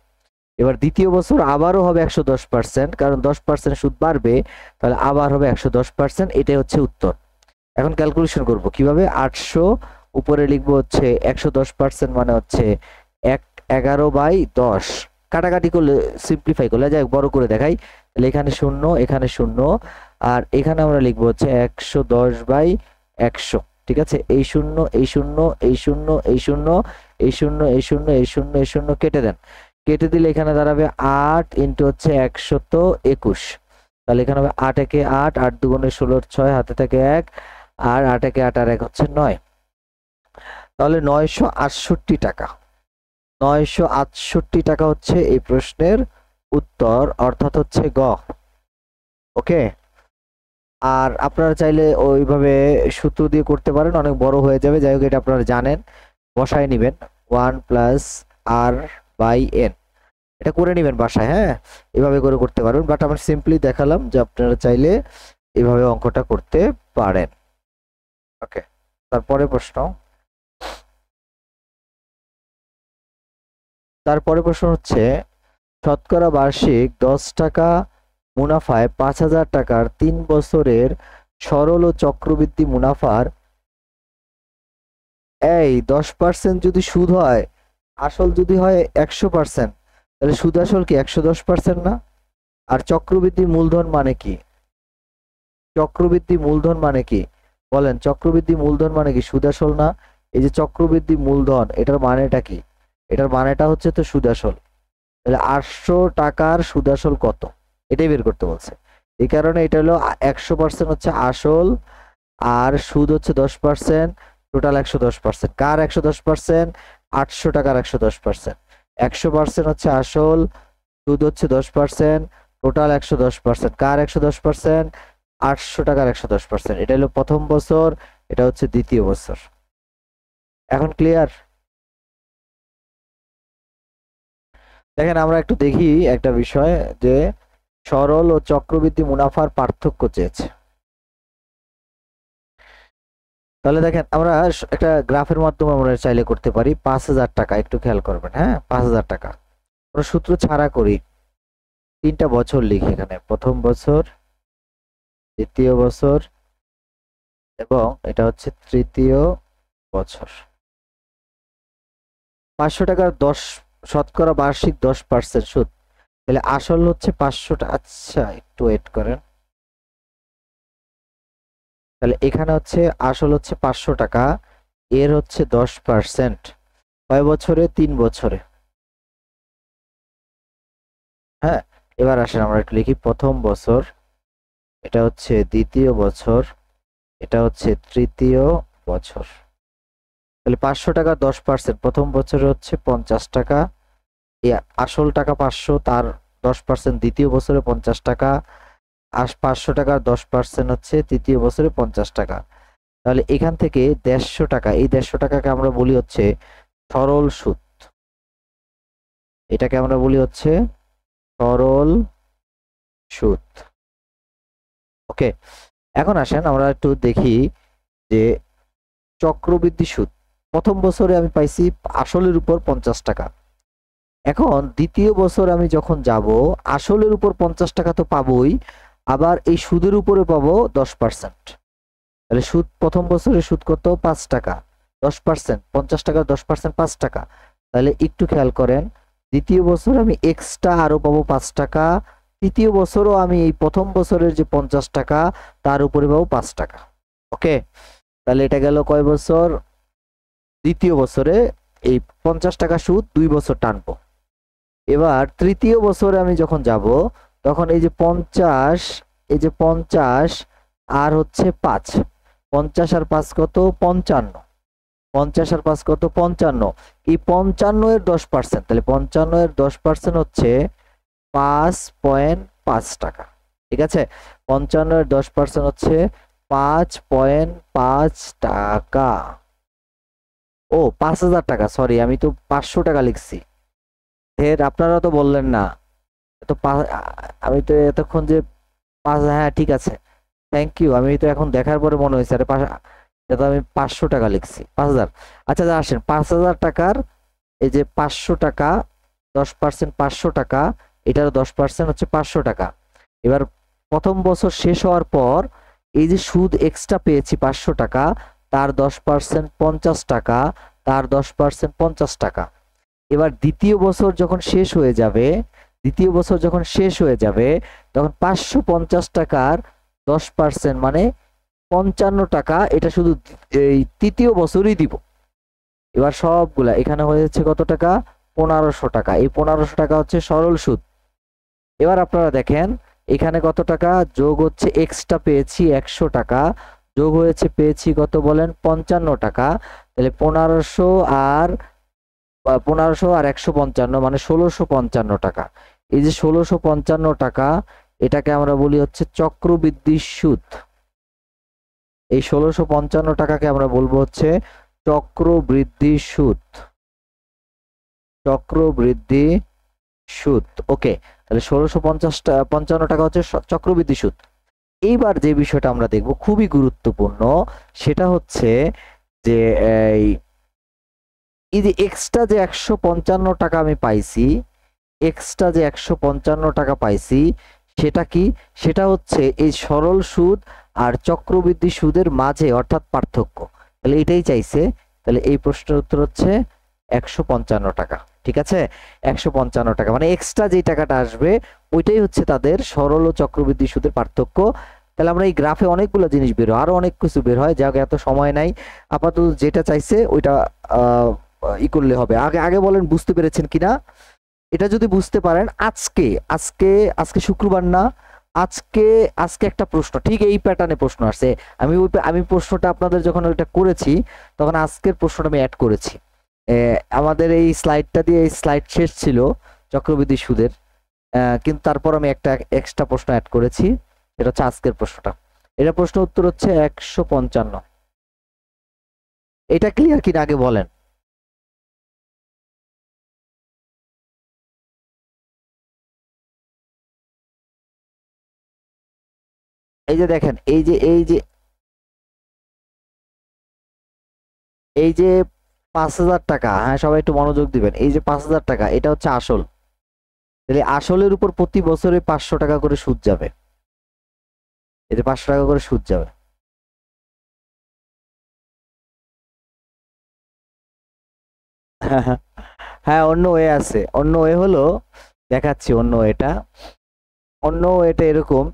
এবার দ্বিতীয় বছর আবারও হবে 110%, কারণ 10% সুদ বাড়বে, তাহলে আবার হবে 110%। এটাই হচ্ছে উত্তর। এখন ক্যালকুলেশন করব কিভাবে। 800 উপরে লিখবো হচ্ছে 110%, মানে হচ্ছে 11/10। কাটাকাটি করলে, সিম্পলিফাই করলে, যাই বড় করে দেখাই, তাহলে এখানে 0, এখানে 0, আর এখানে আমরা লিখবো হচ্ছে 110/100। ঠিক আছে, এই 0, এই 0, এই 0, এই 0, এই 0, এই 0, এই 0, এই 0 কেটে দেন। কেটে দিলে এখানে দাঁড়াবে 8 ইন্টু হচ্ছে 121। তাহলে এখানে হবে 8 একে 8, 8 দুগুণে 16, 6 হাতে থাকে 1, আর 8 একে 8 আর 1 হচ্ছে 9। তাহলে 968 টাকা, 968 টাকা হচ্ছে এই প্রশ্নের উত্তর, অর্থাৎ হচ্ছে গ। ওকে, আর আপনারা চাইলে ওইভাবে সূত্র দিয়ে করতে পারেন, অনেক বড় হয়ে যাবে। যাই হোক, এটা আপনারা জানেন, বসায় নিবেন 1 প্লাস আর বাই এন, এটা করে নেবেন বাসায়, হ্যাঁ, এভাবে করে করতে পারবেন। বাট আমি সিম্পলি দেখালাম যে আপনারা চাইলে এভাবে অঙ্কটা করতে পারেন। ওকে, তারপরে প্রশ্ন, হচ্ছে শতকরা বার্ষিক 10 টাকা মুনাফায় 5000 টাকার 3 বছরের সরল ও চক্রবৃদ্ধি মুনাফার এই 10% যদি সুদ হয়, আসল যদি হয় 100%, তাহলে সুদ আসল কি 110% না? আর চক্রবৃদ্ধি মূলধন মানে কি? চক্রবৃদ্ধি মূলধন মানে কি বলেন? চক্রবৃদ্ধি মূলধন মানে কি? সুদ আসল না? এই যে চক্রবৃদ্ধি মূলধন, এটার মানেটা কি? এটার মানেটা হচ্ছে তো সুদ আসল। তাহলে 800 টাকার সুদ আসল কত, এটাই বের করতে বলছে। এই কারণে এটা হলো 100% হচ্ছে আসল, আর সুদ হচ্ছে 10%, টোটাল 110%। কার 110%? 800 টাকার 110%। 100% হচ্ছে আসল, সুদ হচ্ছে 10%, টোটাল 110%। কার 110%? 800 টাকার 110%। এটা হলো প্রথম বছর, এটা হচ্ছে দ্বিতীয় বছর। এখন ক্লিয়ার? দেখেন আমরা একটু দেখি একটা বিষয়, যে সরল ও চক্রবৃদ্ধি মুনাফার পার্থক্য চেয়েছে। তাহলে দেখেন আমরা একটা গ্রাফের মাধ্যমে আমরা চাইলে করতে পারি। 5,000 টাকা, একটু খেয়াল করবেন, হ্যাঁ 5,000 টাকা আমরা সূত্র ছাড়া করি। 3টা বছর লিখি এখানে, প্রথম বছর, দ্বিতীয় বছর এবং এটা হচ্ছে তৃতীয় বছর। 500 টাকার 10% বার্ষিক 10% সুদ, তাহলে আসল হচ্ছে 500 টাকা। আচ্ছা একটু ওয়েট করেন, তাহলে এখানে হচ্ছে আসল হচ্ছে 500 টাকা, এর হচ্ছে 10%। কয় বছরে? 3 বছরে। হ্যাঁ, এবার আসেন আমরা একটু লিখি। প্রথম বছর, এটা হচ্ছে দ্বিতীয় বছর, এটা হচ্ছে তৃতীয় বছর। তাহলে 500 টাকা 10%, প্রথম বছরে হচ্ছে 50 টাকা, এই আসল টাকা 500, তার 10% দ্বিতীয় বছরে 50 টাকা, আর 500 টাকার 10% হচ্ছে তৃতীয় বছরে 50 টাকা। তাহলে এখান থেকে 150 টাকা, এই 150 টাকাকে আমরা বলি হচ্ছে সরল সুদ। এটাকে আমরা বলি হচ্ছে সরল সুদ। ওকে, এখন আসেন আমরা একটু দেখি যে চক্রবৃদ্ধি সুদ। প্রথম বছরে আমি পাইছি আসলের উপর 50 টাকা, এখন দ্বিতীয় বছর আমি যখন যাব, আসলের উপর 50 টাকা তো পাবোই, আবার এই সুদের উপরে পাবো 10%। তাহলে সুদ প্রথম বছরে সুদ কত? 5 টাকা। 10%, 50 টাকার 10% 5 টাকা। তাহলে একটু খেয়াল করেন, দ্বিতীয় বছর আমি এক্সট্রা আরো পাবো 5 টাকা, তৃতীয় বছরও আমি এই প্রথম বছরের যে 50 টাকা তার উপরে পাবো 5 টাকা। ওকে, তাহলে এটা গেল কয় বছর? দ্বিতীয় বছরে এই 50 টাকা সুদ 2 বছর টানবো। এবার তৃতীয় বছরে আমি যখন যাব, তখন এই যে 50, এই যে 50 আর হচ্ছে 5, 50 আর 5 কত? 55। 50 আর 5 কত? 55। এই 55 এর 10%, তাহলে 55 এর 10% হচ্ছে 5.5 টাকা। ঠিক আছে, 55 এর 10% হচ্ছে 5.5 টাকা। ও 5,000 টাকা, সরি আমি তো 500 টাকা লিখছি। ফের আপনারা তো বললেন না তো আমি তো এতক্ষণ যে হ্যাঁ ঠিক আছে, থ্যাংক ইউ। আমি তো এখন দেখার পরে মনে হয়েছে আরে এটা তো আমি 500 টাকা লিখছি, 5,000। আচ্ছা আসেন 5,000 টাকার এই যে 500 টাকা 10% 500 টাকা, এটার 10% হচ্ছে 500 টাকা। এবার প্রথম বছর শেষ হওয়ার পর এই যে সুদ এক্সট্রা পেয়েছি 500 টাকা, তার 10% 50 টাকা, তার 10% 50 টাকা। এবার দ্বিতীয় বছর যখন শেষ হয়ে যাবে, দ্বিতীয় বছর যখন শেষ হয়ে যাবে, তখন 550 টাকার 10% মানে 55 টাকা, এটা শুধু এই তৃতীয় বছরই দিব। এবার সবগুলা এখানে হয়েছে কত টাকা? 1500 টাকা। এই 1500 টাকা হচ্ছে সরল সুদ। এবার আপনারা দেখেন এখানে কত টাকা যোগ হচ্ছে, এক্সট্রা পেয়েছি 100 টাকা, যোগ হয়েছে পেয়েছি কত বলেন? 55 টাকা। তাহলে 1500 আর 155 মানে 1655 টাকা। এই যে 1655 টাকা, এটাকে আমরা বলি হচ্ছে চক্রবৃদ্ধি সুদ। এই 1655 টাকাকে আমরা বলবো হচ্ছে চক্রবৃদ্ধি সুদ। চক্রবৃদ্ধি সুদ। ওকে, তাহলে 1655 টাকা হচ্ছে চক্রবৃদ্ধি সুদ। এইবার যে বিষয়টা আমরা দেখব খুবই গুরুত্বপূর্ণ, সেটা হচ্ছে যে এই যে এক্সট্রা যে 155 টাকা আমি পাইছি, এক্সট্রা যে 155 টাকা পাইছি, সেটা কি? সেটা হচ্ছে এই সরল সুদ আর চক্রবৃদ্ধি সুদের মাঝে, অর্থাৎ পার্থক্য। তাহলে এটাই চাইছে। তাহলে এই প্রশ্নের উত্তর হচ্ছে 155 টাকা। ঠিক আছে, 155 টাকা, মানে এক্সট্রা যে টাকাটা আসবে ওইটাই হচ্ছে তাদের সরল ও চক্রবৃদ্ধি সুদের পার্থক্য। তাহলে আমরা এই গ্রাফে অনেকগুলো জিনিস বের হয়, আরো অনেক কিছু বের হয়, যাক এত সময় নাই, আপাতত যেটা চাইছে ওইটা ই করলে হবে। আগে আগে বলেন বুঝতে পেরেছেন কিনা। এটা যদি বুঝতে পারেন, আজকে আজকে আজকে শুক্রবার না, আজকে আজকে একটা প্রশ্ন ঠিক এই প্যাটার্নে প্রশ্ন আসছে। আমি প্রশ্নটা আপনাদের যখন ওইটা করেছি তখন আজকের প্রশ্নটা আমি অ্যাড করেছি। আমাদের এই স্লাইডটা দিয়ে এই স্লাইড শেষ ছিল চক্রবৃদ্ধি সুদের, কিন্তু তারপর আমি একটা এক্সট্রা প্রশ্ন অ্যাড করেছি, এটা হচ্ছে আজকের প্রশ্নটা। এটা প্রশ্ন উত্তর হচ্ছে 155। এটা ক্লিয়ার কিনা আগে বলেন। এই যে দেখেন, এই যে 5,000 টাকা, হ্যাঁ সবাই একটু মনোযোগ দিবেন, এই যে 5,000 টাকা এটা হচ্ছে আসল। তাহলে আসলের উপর প্রতি বছরে 500 টাকা করে সুদ যাবে, এতে 500 টাকা করে সুদ যাবে। হ্যাঁ অন্য ওয়ে আছে, অন্য ওয়ে হলো, দেখাচ্ছি অন্য এটা। অন্য এটা এরকম,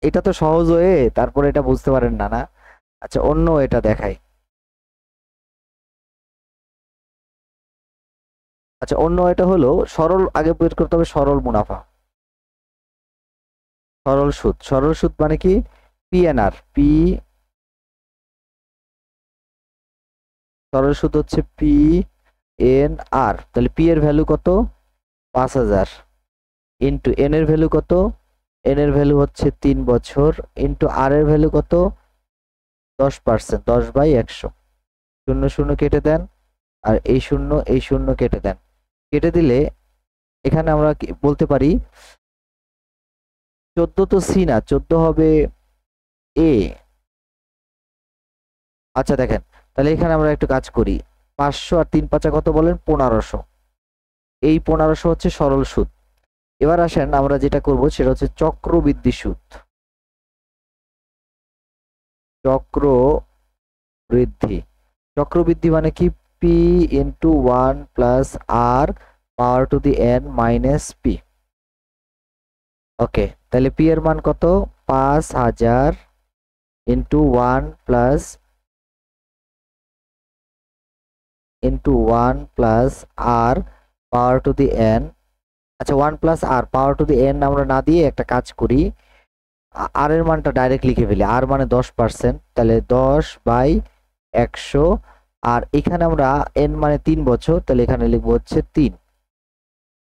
এটা তো সহজ ওয়ে, তারপরে এটা বুঝতে পারেন না না। আচ্ছা অন্য এটা দেখাই। আচ্ছা অন্য এটা হলো সরল, আগে বের করতে হবে সরল মুনাফা, সরল সুদ। সরল সুদ মানে কি, পিএনআর পি, সরল সুদ হচ্ছে পি এন আর। তাহলে পি এর ভ্যালু কত, 5,000, ইন্টু এন এর ভ্যালু কত, এন এর ভ্যালু হচ্ছে 3 বছর, ইন্টু আর এর ভ্যালু কত, 10%, 10/100। শূন্য শূন্য কেটে দেন, আর এই শূন্য কেটে দেন। কেটে দিলে এখানে আমরা বলতে পারি 14 তো সি না, 14 হবে এ। আচ্ছা দেখেন, তাহলে এখানে আমরা একটু কাজ করি, 500 আর 3 5 কত বলেন, 1500। এই 1500 হচ্ছে সরল সুদ। এবার আসেন আমরা যেটা করব সেটা হচ্ছে চক্রবৃদ্ধি সুদ। চক্রবৃদ্ধি, চক্রবৃদ্ধি মানে কি, পি ইন্টু 1 + r⁻⁴ ওকে, তাহলে পি এর মান কত, 5,000 ইন্টু 1 + r⁻⁴ আচ্ছা 1 + r⁻⁴ আমরা না দিয়ে একটা কাজ করি, আর এর মানটা ডাইরেক্ট লিখে ফেলি, আর মানে 10%, তাহলে 10/100। আর এখানে আমরা এন মানে 3 বছর, তাহলে এখানে লিখবো হচ্ছে 3,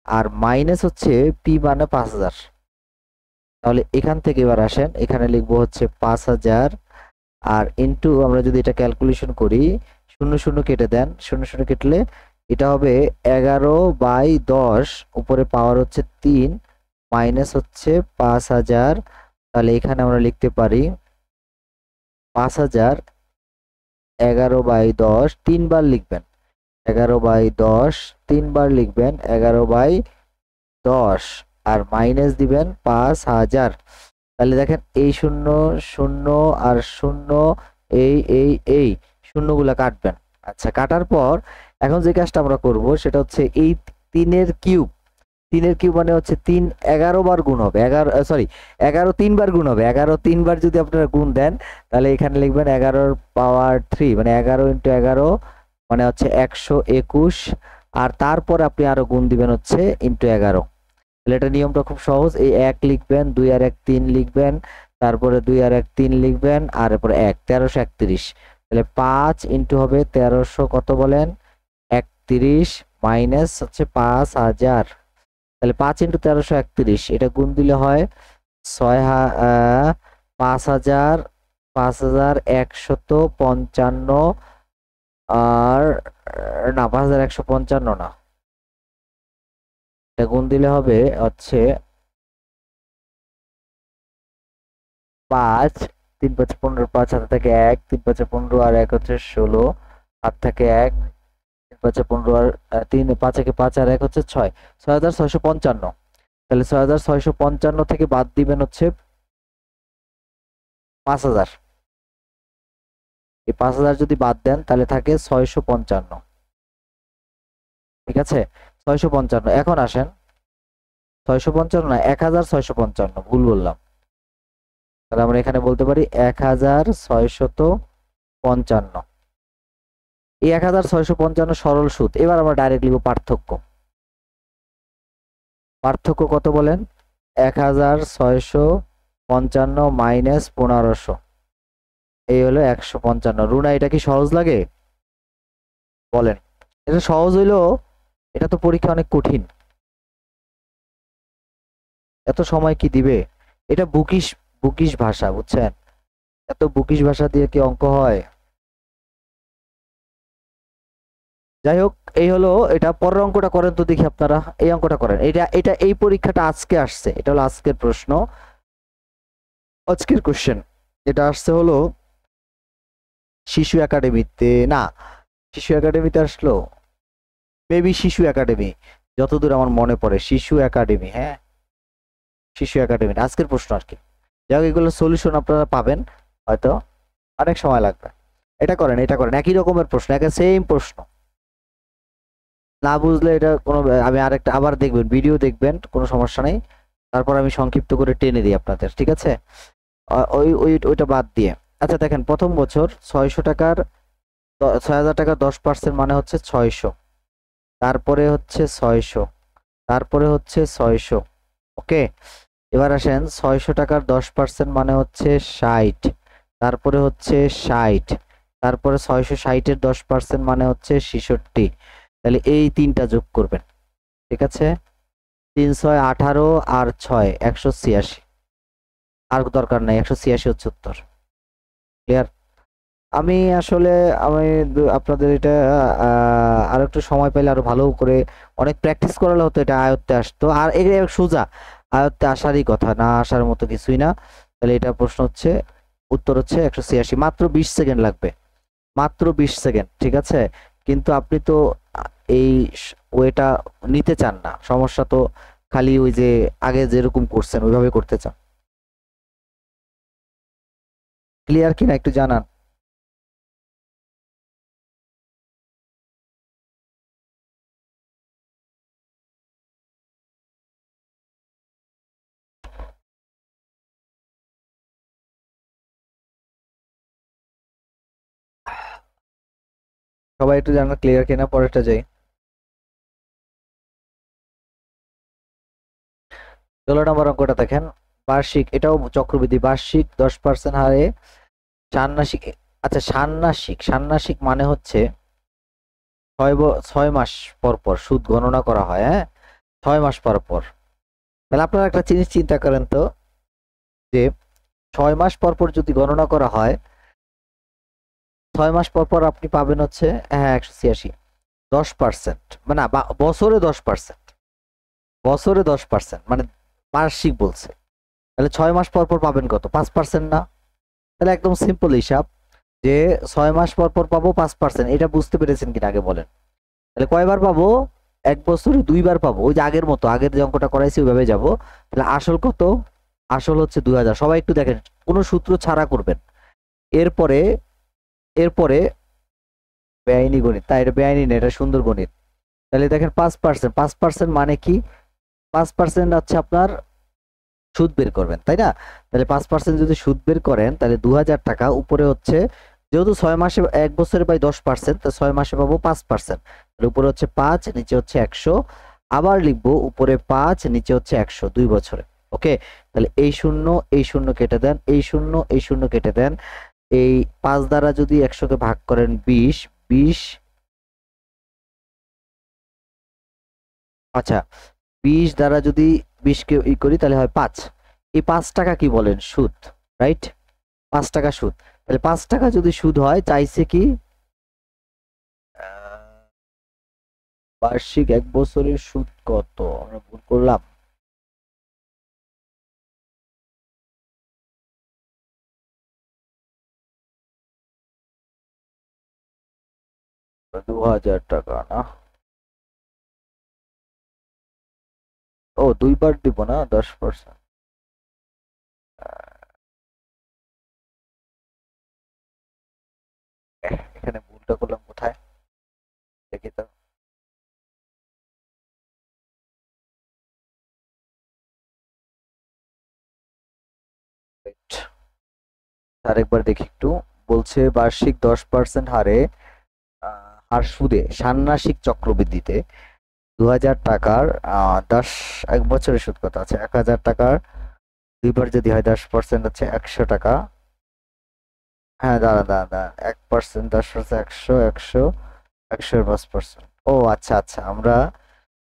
আর মাইনাস হচ্ছে পি মানে 5,000। তাহলে এখান থেকে এবার আসেন, এখানে লিখবো হচ্ছে 5,000, আর ইন্টু আমরা যদি এটা ক্যালকুলেশন করি, শূন্য শূন্য কেটে দেন, শূন্য শূন্য কেটলে এটা হবে 11/10, উপরে পাওয়ার হচ্ছে 3, মাইনাস হচ্ছে 5,000। তাহলে এখানে আমরা লিখতে পারি 5,000, 11/10 3 বার লিখবেন, 11/10 3 বার লিখবেন, 11/10, আর মাইনাস দিবেন 5,000। তাহলে দেখেন এই শূন্য শূন্য আর শূন্য, এই শূন্যগুলা কাটবেন। আচ্ছা কাটার পর এখন যে কাজটা আমরা করব সেটা হচ্ছে এই 3 এর কিউব, 3 এর কিউব মানে হচ্ছে 3 11 বার গুণ হবে, 11 সরি 11 3 বার গুণ হবে, 11 3 বার যদি আপনারা গুণ দেন তাহলে এখানে লিখবেন 11⁻³ মানে 11 × 11 মানে হচ্ছে 121, আর তারপর আপনি আরো গুণ দিবেন হচ্ছে ×11। তাহলে এটা নিয়মটা খুব সহজ, এই 1 লিখবেন, 2 আর 1 3 লিখবেন, তারপরে 2 আর 1 3 লিখবেন, আর এরপর 1 1331। তাহলে 5 ইন্টু হবে 1300 কত বলেন, 31, মাইনাস হচ্ছে 5,000। তাহলে 5 × 1331, এটা গুণ দিলে হয় 5,000, 5,155, আর না 5,155 না, এটা গুণ দিলে হবে হচ্ছে 5, 3 5 15, 5 হাতে থাকে 1, 3 5 15, আর 1 হচ্ছে 16, হাত থাকে 1, 3 5 15, আর 3 5 একে 5, আর 1 হচ্ছে 6, 6,655। তাহলে 6,655 থেকে বাদ দিবেন হচ্ছে 5,000। এই 5,000 যদি বাদ দেন তাহলে থাকে 655। ঠিক আছে, 655। এখন আসেন, 655 না, 1,655, ভুল বললাম। তাহলে আমরা এখানে বলতে পারি 1,655। এই 1,655 সরল সুদ। এবার আমরা ডাইরেক্ট লিখব পার্থক্য। পার্থক্য কত বলেন? 1,655 মাইনাস 1500, এই হলো 155। রুনা, এটা কি সহজ লাগে? বলেন। এটা সহজ হইলো, এটা তো পরীক্ষা অনেক কঠিন, এত সময় কি দিবে? এটা বুকিশ, বুকিশ ভাষা, বুঝছেন? এত বুকিশ ভাষা দিয়ে কি অঙ্ক হয়? যাই হোক, এই হলো এটা। পরের অঙ্কটা করেন তো দেখি আপনারা, এই অঙ্কটা করেন। এটা এটা এই পরীক্ষাটা আজকে আসছে, এটা হলো আজকের প্রশ্ন, আজকের কোশ্চেন। এটা আসছে হলো শিশু একাডেমিতে, না শিশু একাডেমিতে আসলো, মেবি শিশু একাডেমি, যতদূর আমার মনে পড়ে শিশু একাডেমি, হ্যাঁ শিশু একাডেমি আজকের প্রশ্ন আর কি। যাই হোক, এগুলো সলিউশন আপনারা পাবেন, হয়তো অনেক সময় লাগবে। এটা করেন, এটা করেন, একই রকমের প্রশ্ন, একই সেম প্রশ্ন। না বুঝলে এটা কোনো, আমি আরেকটা আবার দেখবেন, ভিডিও দেখবেন, কোনো সমস্যা নেই। তারপর আমি সংক্ষিপ্ত করে টেনে দিই আপনাদের, ঠিক আছে? ওইটা বাদ দিয়ে, আচ্ছা দেখেন, প্রথম বছর 600 টাকার 6,000 টাকা 10% মানে হচ্ছে 600, তারপরে হচ্ছে 600, তারপরে হচ্ছে 600। ওকে, এবার আসেন, 600 টাকার 10% মানে হচ্ছে 60, তারপরে হচ্ছে 60, তারপরে 660-এর 10% মানে হচ্ছে 66। তাহলে এই তিনটা যোগ করবেন, ঠিক আছে? 3 6 18 আর 6 186। আর দরকার নাই, 186 হচ্ছে উত্তর। ক্লিয়ার? আমি আসলে, আমি আপনাদের এটা আর একটু সময় পাইলে আরো ভালো করে অনেক প্র্যাকটিস করালে হতো এটা আয়ত্তে আসতো। আর এটা সোজা আয়ত্তে আসারই কথা, না আসার মতো কিছুই না। তাহলে এটা প্রশ্ন হচ্ছে, উত্তর হচ্ছে 186। মাত্র 20 সেকেন্ড লাগবে, মাত্র 20 সেকেন্ড, ঠিক আছে? কিন্তু আপনি তো এই ওয়েটা নিতে চান না, সমস্যা তো খালি ওই যে আগে যেরকম করছেন ওইভাবে করতে চান। ক্লিয়ার কিনা একটু জানান। সবাই একটু জানান ক্লিয়ার কিনা, পরেরটা যাই। 16 নম্বর অঙ্কটা দেখেন, বার্ষিক, এটাও চক্রবৃদ্ধি, বার্ষিক 10% হারে ষান্মাসিক। আচ্ছা, ষান্মাসিক, ষান্মাসিক মানে হচ্ছে 6 মাস পর পর সুদ গণনা করা হয়, হ্যাঁ, 6 মাস পর পর। তাহলে আপনারা একটা জিনিস চিন্তা করেন তো, যে 6 মাস পর পর যদি গণনা করা হয়, 6 মাস পর পর আপনি পাবেন হচ্ছে, হ্যাঁ 186, 10%, মানে বছরে 10%, বছরে 10% মানে বার্ষিক বলছে। তাহলে 6 মাস পর পর পাবেন কত? 5% না? তাহলে একদম সিম্পল হিসাব, যে 6 মাস পর পর পাবো 5%। এটা বুঝতে পেরেছেন কিনা আগে বলেন? তাহলে কয়বার পাবো? 1 বছরে 2বার পাবো, ওই যে আগের মতো, আগের যে অঙ্কটা করাইছি ওইভাবে যাবো। তাহলে আসল কত? আসল হচ্ছে 2000। সবাই একটু দেখেন, কোনো সূত্র ছাড়া করবেন। এরপরে, এরপরে বেআইনি গণিত, তাই এটা বেআইনি না, এটা সুন্দর গণিত। তাহলে দেখেন 5%, 5% মানে কি? 5% হচ্ছে আপনার সুদ বের করবেন, তাই না? তাহলে 5% যদি সুদ বের করেন, তাহলে 2000 টাকা, উপরে হচ্ছে, যেহেতু 6 মাসে, 1 বছরে পাই 10%, তো 6 মাসে পাবো 5%। উপরে হচ্ছে 5, নিচে হচ্ছে 100। আবার লিখবো, উপরে 5, নিচে হচ্ছে 100, 2 বছরে। ওকে, তাহলে এই শূন্য, এই শূন্য কেটে দেন, এই শূন্য, এই শূন্য কেটে দেন। এই 5 দ্বারা যদি 100-কে ভাগ করেন 20, 20, আচ্ছা 20 দ্বারা যদি 20-কে করি তাহলে হয় 5। এই 5 টাকা কি বলেন? সুদ, রাইট? 5 টাকা সুদ। তাহলে 5 টাকা যদি সুদ হয়, চাইছে কি? বার্ষিক 1 বছরের সুদ কত? আমরা ভুল করলাম। ৳2000 না? ও, 2বার দিব না, 10%। এখানে ভুলটা করলাম কোথায় দেখি তো। আরেকবার দেখি একটু। বলছে বার্ষিক 10% হারে হার সুদে ষান্মাসিক চক্রবৃদ্ধিতে 2000 টাকার এক বছরের সুদ কত আছে? 1000 টাকার দুইবার যদি হয় 10% হচ্ছে 100 টাকা। হ্যাঁ, দাঁড়া দাঁড়া দাঁড়া, 1%, 10%, 100, 100, 100 5%। ও আচ্ছা আচ্ছা, আমরা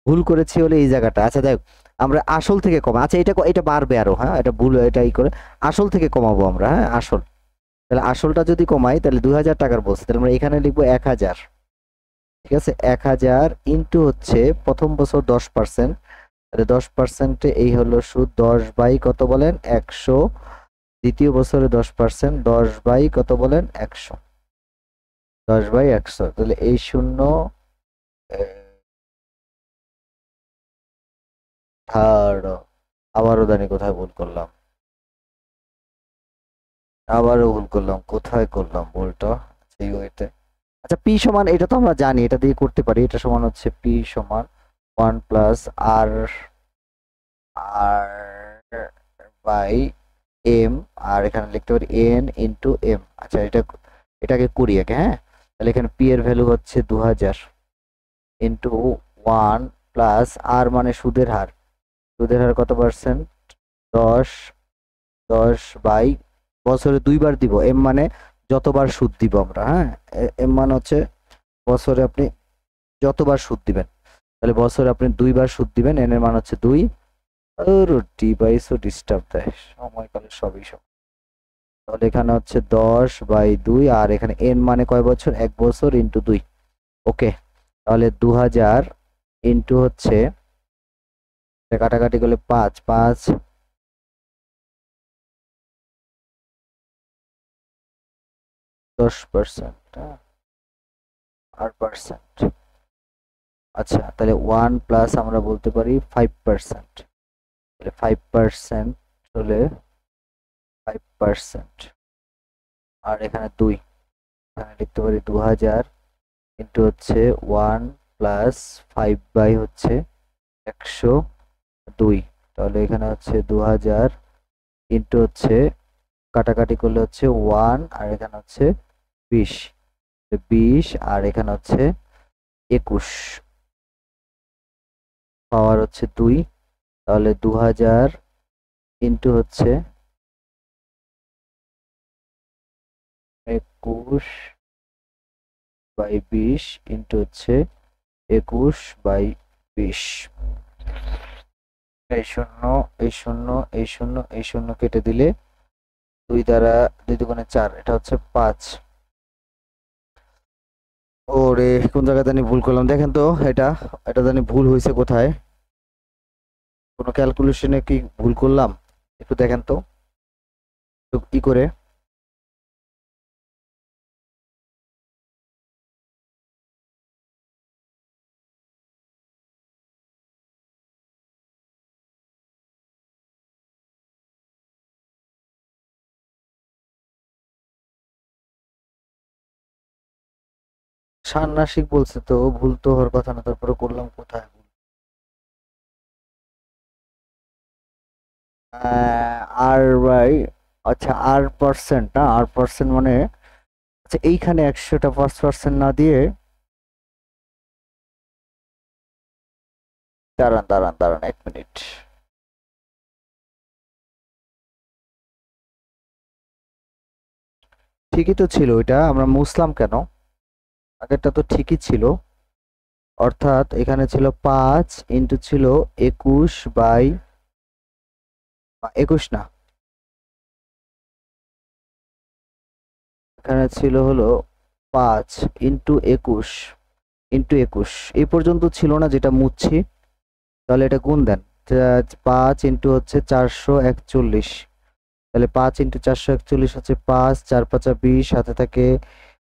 ভুল করেছি হলে এই জায়গাটা। আচ্ছা দেখ, আমরা আসল থেকে কমা, আচ্ছা এটা বাড়বে আরো, হ্যাঁ এটা ভুল, এটা ই করে আসল থেকে কমাবো আমরা, হ্যাঁ আসল। তাহলে আসলটা যদি কমাই তাহলে 2000 টাকার বলছে, তাহলে আমরা এখানে লিখবো 1000। ঠিক আছে, 1000 ইন্টু হচ্ছে প্রথম বছর 10%, তাহলে 10%-এ এই হলো সুদ 10 বাই কত বলেন 100। দ্বিতীয় বছরে 10%, 10 বাই কত বলেন 100, 10 বাই 100। তাহলে এই শূন্য থার্ড, আবারও জানি কোথায় ভুল করলাম, আবারও ভুল করলাম, কোথায় করলাম ভুলটা? সেই ওইতে। আচ্ছা পি সমান, এটা তো আমরা জানি, এটা দিয়ে করতে পারি। এটা সমান হচ্ছে পি সমান 1 প্লাস আর আর বাই এম, আর এখানে লিখতে পারি এন ইন্টু এম। আচ্ছা এটাকে করি আগে, হ্যাঁ। তাহলে এখানে পি এর ভ্যালু হচ্ছে 2000 ইন্টু 1 প্লাস আর মানে সুদের হার, সুদের হার কত পার্সেন্ট? 10, 10 বাই বছরে দুইবার দিব, এম মানে যতবার সুদ দিব আমরা, হ্যাঁ। এম মানে হচ্ছে বছরে আপনি যতবার সুদ দিবেন, তাহলে বছরে আপনি দুইবার সুদ দিবেন, এন এর মান হচ্ছে 2। আর ডিভাইসও ডিস্টার্ব দেয় সময়কালে সবই সব। তাহলে এখানে হচ্ছে 10 বাই 2, আর এখানে এন মানে কয় বছর? 1 বছর ইন্টু 2। ওকে, তাহলে 2000 ইন্টু হচ্ছে, কাটাকাটি করলে 5, 5 10%, আর পার্সেন্ট। আচ্ছা তাহলে 1 প্লাস আমরা বলতে পারি 5%, তাহলে 5% হলে 5%, আর এখানে 2, এখানে লিখতে পারি 2000 ইন্টু হচ্ছে 1 প্লাস 5 বাই হচ্ছে 102। তাহলে এখানে হচ্ছে 2000 ইন্টু হচ্ছে কাটাকাটি করলে হচ্ছে 1, আর এখানে হচ্ছে 20, 20 আর এখানে হচ্ছে 21, পাওয়ার হচ্ছে 2। তাহলে 2000 ইন্টু হচ্ছে 21 বাই 20 ইন্টু হচ্ছে 21 বাই 20। এই শূন্য, এই শূন্য, এই শূন্য, এই শূন্য কেটে দিলে 2 দ্বারা 2 দুগুণে 4, এটা হচ্ছে 5। ওরে কোন জায়গায় জানি ভুল করলাম, দেখেন তো এটা, এটা জানি ভুল হয়েছে কোথায়, কোনো ক্যালকুলেশনে কি ভুল করলাম একটু দেখেন তো, একটু ই করে। ষান্মাসিক বলছে তো, ভুল তো হওয়ার কথা না, তারপরে করলাম কোথায় ভুল? আর বাই, আচ্ছা আর পার্সেন্ট না, আর পার্সেন্ট মানে, আচ্ছা এইখানে 100টা 5% না দিয়ে, দাঁড়ান দাঁড়ান দাঁড়ান 1 মিনিট। ঠিকই তো ছিল, এটা আমরা মুছলাম কেন? আগেরটা তো ঠিকই ছিল, অর্থাৎ এখানে ছিল 5 ইন্টু ছিল 21 বাই 21 না, এখানে ছিল হলো 5 ইন্টু 21 ইন্টু 21, এই পর্যন্ত ছিল না যেটা মুছছি। তাহলে এটা গুণ দেন, 5 ইন্টু হচ্ছে 441, তাহলে 5 ইন্টু 441 হচ্ছে 5, 4 5 20, সাথে থাকে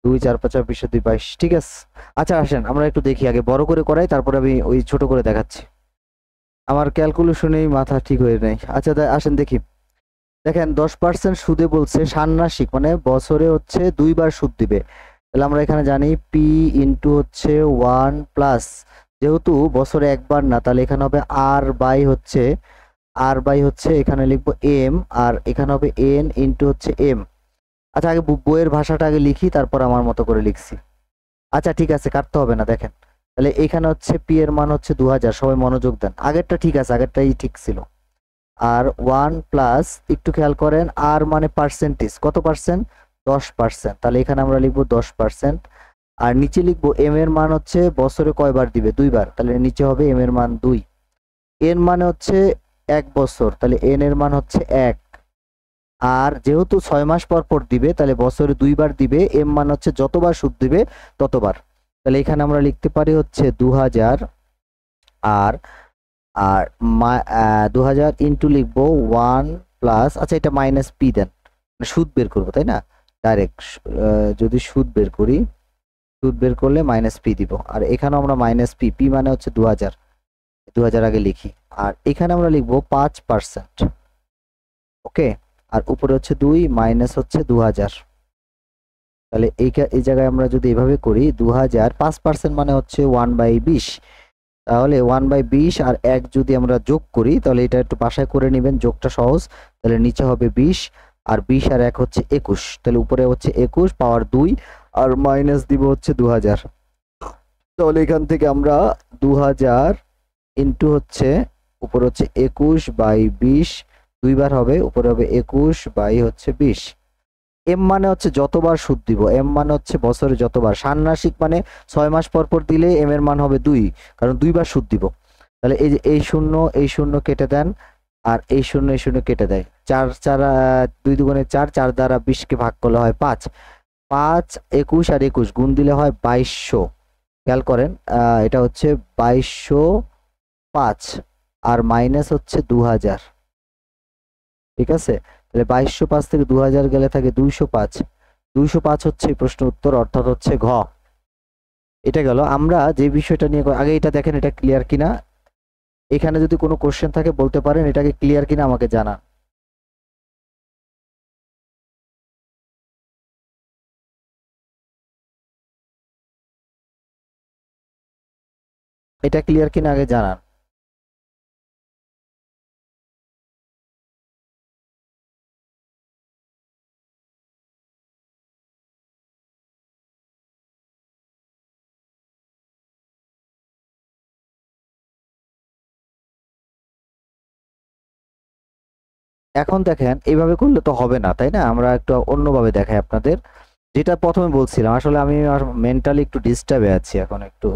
2, 4 5 20, 2 22। ঠিক আছে, আচ্ছা আসেন আমরা একটু দেখি, আগে বড় করে করাই, তারপরে আমি ওই ছোট করে দেখাচ্ছি। আমার ক্যালকুলেশনেই মাথা ঠিক হয়ে নেই। আচ্ছা আসেন দেখি। দেখেন 10% সুদে বলছে ষান্মাসিক, মানে বছরে হচ্ছে দুইবার সুদ দিবে। তাহলে আমরা এখানে জানি পি ইন্টু হচ্ছে 1 প্লাস, যেহেতু বছরে একবার না, তাহলে এখানে হবে আর বাই হচ্ছে এখানে লিখবো এম, আর এখানে হবে এন ইন্টু হচ্ছে এম। আচ্ছা, আগে বইয়ের ভাষাটা আগে লিখি, তারপর আমার মতো করে লিখছি। আচ্ছা ঠিক আছে, কাটতে হবে না, দেখেন। তাহলে এখানে হচ্ছে পি এর মান হচ্ছে 2000, সবাই মনোযোগ দেন, আগেরটা ঠিক আছে, আগেরটাই ঠিক ছিল। আর 1 প্লাস, একটু খেয়াল করেন, আর মানে পার্সেন্টেজ, কত পার্সেন্ট? 10%। তাহলে এখানে আমরা লিখবো 10%। আর নিচে লিখবো এম এর মান হচ্ছে বছরে কয়বার দিবে? 2বার, তাহলে নিচে হবে এম এর মান 2। এন মানে হচ্ছে 1 বছর, তাহলে এন এর মান হচ্ছে 1। আর যেহেতু 6 মাস পর পর দিবে, তাহলে বছরে 2বার দিবে, এম মানে হচ্ছে যতবার সুদ দিবে ততবার। তাহলে এখানে আমরা লিখতে পারি হচ্ছে 2000, আর আর 2000 ইন্টু লিখবো 1 প্লাস, আচ্ছা এটা মাইনাস পি দেন, সুদ বের করবো তাই না, ডাইরেক্ট। যদি সুদ বের করি, সুদ বের করলে মাইনাস পি দিব, আর এখানে আমরা মাইনাস পি, পি মানে হচ্ছে 2000, 2000 আগে লিখি। আর এখানে আমরা লিখবো 5%, ওকে। আর উপরে হচ্ছে 2 মাইনাস হচ্ছে 2000। তাহলে এই জায়গায় আমরা যদি এভাবে করি, 2000 5% মানে হচ্ছে 1/20, তাহলে 1/20 আর 1 যদি আমরা যোগ করি, তাহলে এটা একটু বাসায় করে নেবেন, যোগটা সহজ। তাহলে নিচে হবে 20, আর 20 আর 1 হচ্ছে 21, তাহলে উপরে হচ্ছে 21 পাওয়ার 2, আর মাইনাস দিব হচ্ছে 2000। তাহলে এখান থেকে আমরা 2000 ইন্টু হচ্ছে উপরে হচ্ছে 21/20, 2বার হবে, উপরে হবে 21 বাই হচ্ছে 20। এম মানে হচ্ছে যতবার সুদ দিব, এম মানে হচ্ছে বছরে যতবার, ষান্মাসিক মানে 6 মাস পর পর দিলে এম এর মান হবে 2, কারণ 2বার সুদ দিব। তাহলে এই যে এই শূন্য কেটে দেন, আর এই শূন্য কেটে দেয়, 4 4 2 দুগুণে 4, 4 দ্বারা 20কে ভাগ করলে হয় 5, 5 21 আর 21 গুণ দিলে হয় 2200। খেয়াল করেন, এটা হচ্ছে 2205, আর মাইনাস হচ্ছে 2000, ঠিক আছে। তাহলে 2205 থেকে 2000 গেলে থাকে 205, 205 হচ্ছে এই প্রশ্ন উত্তর, অর্থাৎ হচ্ছে ঘ। এটা গেল। আমরা যে বিষয়টা নিয়ে আগে এটা দেখেন, এটা ক্লিয়ার কিনা, এখানে যদি কোনো কোশ্চেন থাকে বলতে পারেন, এটাকে ক্লিয়ার কিনা আমাকে জানান। এটা ক্লিয়ার কিনা আগে জানান। এখন দেখেন, এইভাবে করলে তো হবে না তাই না, আমরা একটু অন্যভাবে দেখাই আপনাদের। যেটা প্রথমে বলছিলাম, আসলে আমি মেন্টালি একটু ডিস্টার্বে আছি এখন একটু,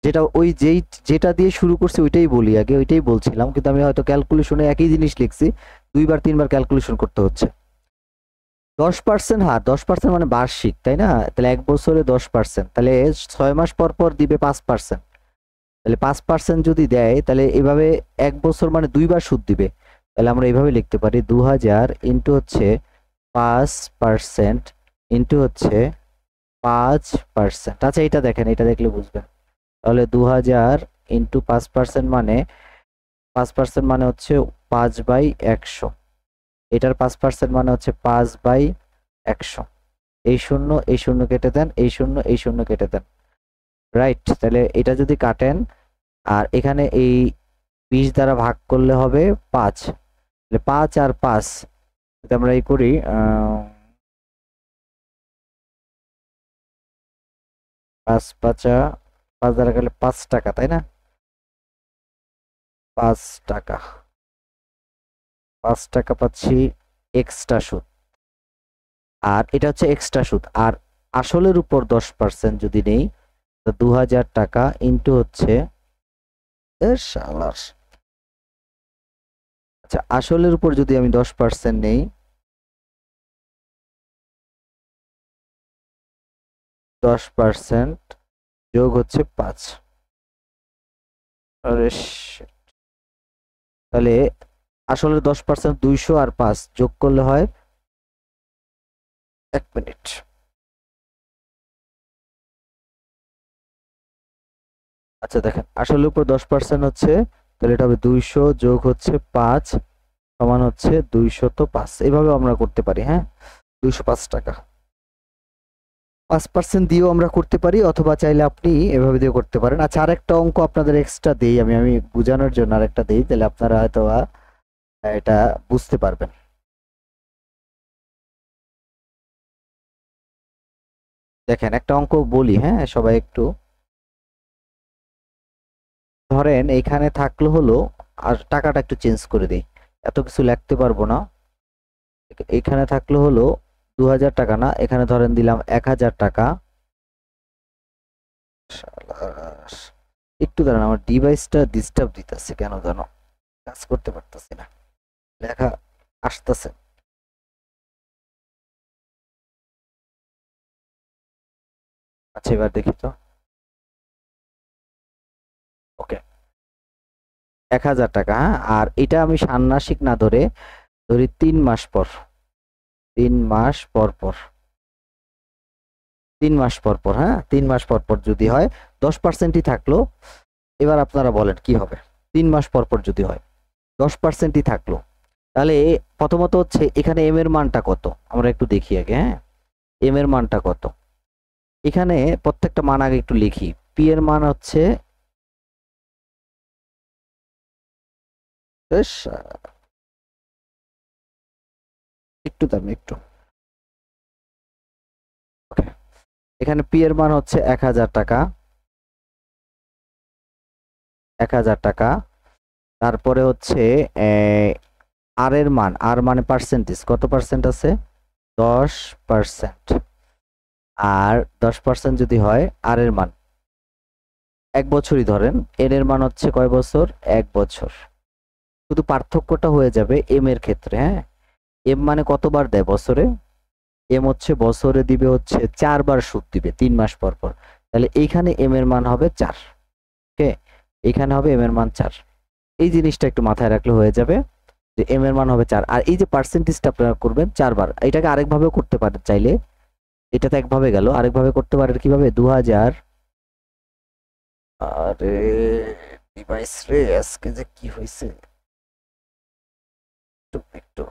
যেটা ওই যেটা দিয়ে শুরু করছি ওইটাই বলি আগে, ওইটাই বলছিলাম, কিন্তু আমি হয়তো ক্যালকুলেশনে একই জিনিস লিখছি, 2বার 3বার ক্যালকুলেশন করতে হচ্ছে। 10% হার, 10% মানে বার্ষিক তাই না, তাহলে 1 বছরে 10%, তাহলে 6 মাস পর পর দিবে 5%। তাহলে 5% যদি দেয়, তাহলে এভাবে 1 বছর মানে 2বার সুদ দিবে। তাহলে আমরা এইভাবে লিখতে পারি, 2000 ইন্টু হচ্ছে 5% ইন্টু হচ্ছে 5%। আচ্ছা এটা দেখেন, এটা দেখলে বুঝবেন। তাহলে 2000 ইন্টু 5% মানে 5% মানে হচ্ছে 5/100, এটার 5% মানে হচ্ছে 5/100। এই শূন্য কেটে দেন, এই শূন্য কেটে দেন, রাইট। তাহলে এটা যদি কাটেন, আর এখানে এই 20 দ্বারা ভাগ করলে হবে 5, তাহলে 5 আর 5 যদি আমরা এই করি, 5 5 5 দ্বারা গেলে 5 টাকা তাই না, 5 টাকা, 5 টাকা পাচ্ছি এক্সট্রা সুদ। আর এটা হচ্ছে এক্সট্রা সুদ, আর আসলের উপর 10% যদি নেই, তো 2000 টাকা ইন্টু হচ্ছে, আচ্ছা আসলের উপর যদি আমি 10% নেই, 10% যোগ হচ্ছে 5, আরে তাহলে আসলে 10% 200, আর 5 যোগ করলে হয়, 1 মিনিট। আচ্ছা দেখেন, আসলের উপর 10% হচ্ছে, তাহলে এটা হবে 200 যোগ হচ্ছে 5 সমান হচ্ছে 205, এভাবে আমরা করতে পারি, হ্যাঁ, 205 টাকা। 5% দিয়েও আমরা করতে পারি, অথবা চাইলে আপনি এভাবে দিয়ে করতে পারেন। আচ্ছা, আরেকটা অঙ্ক আপনাদের এক্সট্রা দেই, আমি বোঝানোর জন্য আরেকটা দেই, তাহলে আপনারা হয়তো এটা বুঝতে পারবেন। দেখেন একটা অঙ্ক বলি, হ্যাঁ সবাই একটু ধরেন এইখানে থাকলো হলো, আর টাকাটা একটু চেঞ্জ করে দিই, এত কিছু লিখতে পারবো না। এখানে থাকলো হলো 2000 টাকা, না এখানে ধরেন দিলাম 1000 টাকা। শালাস, একটু দাঁড়ান, আমার ডিভাইসটা ডিস্টার্ব দিতেছে কেন জানো, কাজ করতে পারতেছি না, লেখা আসতেছে। আচ্ছা এবার দেখি তো। ওকে, 1000 টাকা, হ্যাঁ। আর এটা আমি ষান্মাসিক না ধরে ধরি 3 মাস পর, 3 মাস পর পর, 3 মাস পর পর, হ্যাঁ 3 মাস পর পর যদি হয় 10%ই থাকলো। এবার আপনারা বলেন কি হবে? 3 মাস পর পর যদি হয় 10%ই থাকলো, তাহলে প্রথমত হচ্ছে এখানে এম এর মানটা কত আমরা একটু দেখি আগে, হ্যাঁ। এম এর মানটা কত, এখানে প্রত্যেকটা মান আগে একটু লিখি। পি এর মান হচ্ছে বেশ, একটু দাম একটু, ওকে। এখানে পি এর মান হচ্ছে 1000 টাকা, 1000 টাকা। তারপরে হচ্ছে আর এর মান, আর মানে পার্সেন্টেজ, কত পার্সেন্ট আছে? 10%। আর 10% যদি হয় আর এর মান 1 বছরই ধরেন, এন এর মান হচ্ছে কয় বছর? 1 বছর। শুধু পার্থক্যটা হয়ে যাবে এম এর ক্ষেত্রে, হ্যাঁ। এম মানে কতবার দেয় বছরে? এম হচ্ছে বছরে দিবে হচ্ছে 4 বার সুদ দিবে 3 মাস পর পর। তাহলে এইখানে এম এর মান হবে 4, ওকে। এখানে হবে এম এর মান 4। এই জিনিসটা একটু মাথায় রাখলে হয়ে যাবে যে এম এর মান হবে 4। আর এই যে পার্সেন্টেজটা আপনারা করবেন 4 বার, এটাকে আরেকভাবেও করতে পারেন চাইলে। এটা তো একভাবে গেল, আরেকভাবে করতে পারেন কিভাবে? 2000, আরে ডিভাইস রে আজকে যে কি হয়েছে, একটু একটু।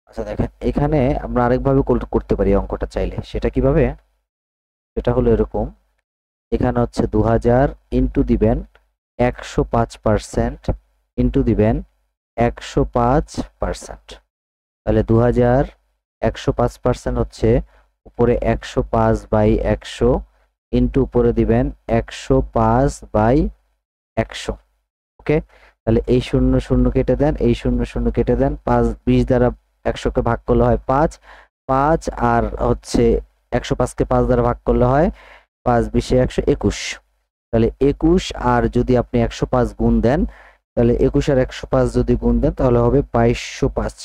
আচ্ছা দেখেন, এখানে আমরা আরেকভাবে করতে পারি অঙ্কটা চাইলে, সেটা কিভাবে? সেটা হলো এরকম, এখানে হচ্ছে 2000 ইন্টু দিবেন 105%, ইন্টু দিবেন 105%। তাহলে 2000 105% হচ্ছে উপরে 105/100, ইন্টু উপরে দিবেন 105/100, ওকে। তাহলে এই শূন্য শূন্য কেটে দেন, এই শূন্য শূন্য কেটে দেন, 20 দ্বারা 100কে ভাগ করলে হয় 5, 5 আর হচ্ছে 105কে 5 দ্বারা ভাগ করলে হয় 5 20 121। তাহলে 21, আর যদি আপনি 105 গুণ দেন, তাহলে 21 আর 105 যদি গুণ দেন তাহলে হবে 2205,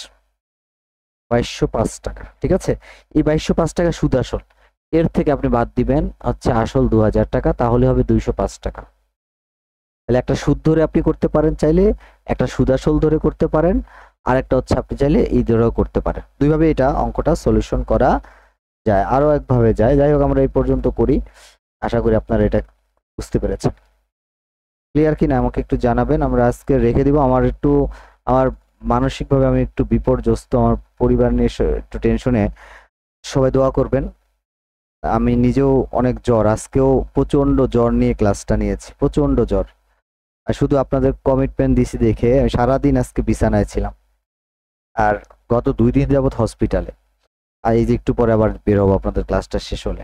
2205 টাকা, ঠিক আছে। এই 2205 টাকা সুদ আসল, এর থেকে আপনি বাদ দিবেন হচ্ছে আসল 2000 টাকা, তাহলে হবে 205 টাকা। তাহলে একটা সুদ ধরে আপনি করতে পারেন চাইলে, একটা সুদ আসল ধরে করতে পারেন, আর একটা হচ্ছে আপনি চাইলে এই ধরেও করতে পারেন। দুইভাবে এটা অঙ্কটা সলিউশন করা যায়, আরো একভাবে যায়। যাই হোক আমরা এই পর্যন্ত করি, আশা করি আপনারা এটা বুঝতে পেরেছেন। ক্লিয়ার কিনা আমাকে একটু জানাবেন, আমরা আজকে রেখে দিব। আমার মানসিকভাবে আমি একটু বিপর্যস্ত, আমার পরিবার নিয়ে একটু টেনশনে, সবাই দোয়া করবেন। আমি নিজেও অনেক জ্বর, আজকেও প্রচন্ড জ্বর নিয়ে ক্লাসটা নিয়েছি, প্রচন্ড জ্বর। আর শুধু আপনাদের কমিটমেন্ট দিছি দেখে আমি সারাদিন আজকে বিছানায় ছিলাম, আর গত 2 দিন যাবত হসপিটালে। আর এই যে একটু পরে আবার বের হবো আপনাদের ক্লাসটা শেষ হলে,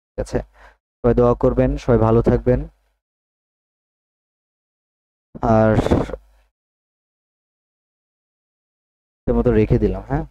ঠিক আছে। সবাই দোয়া করবেন, সবাই ভালো থাকবেন। আর মতো রেখে দিলাম, হ্যাঁ।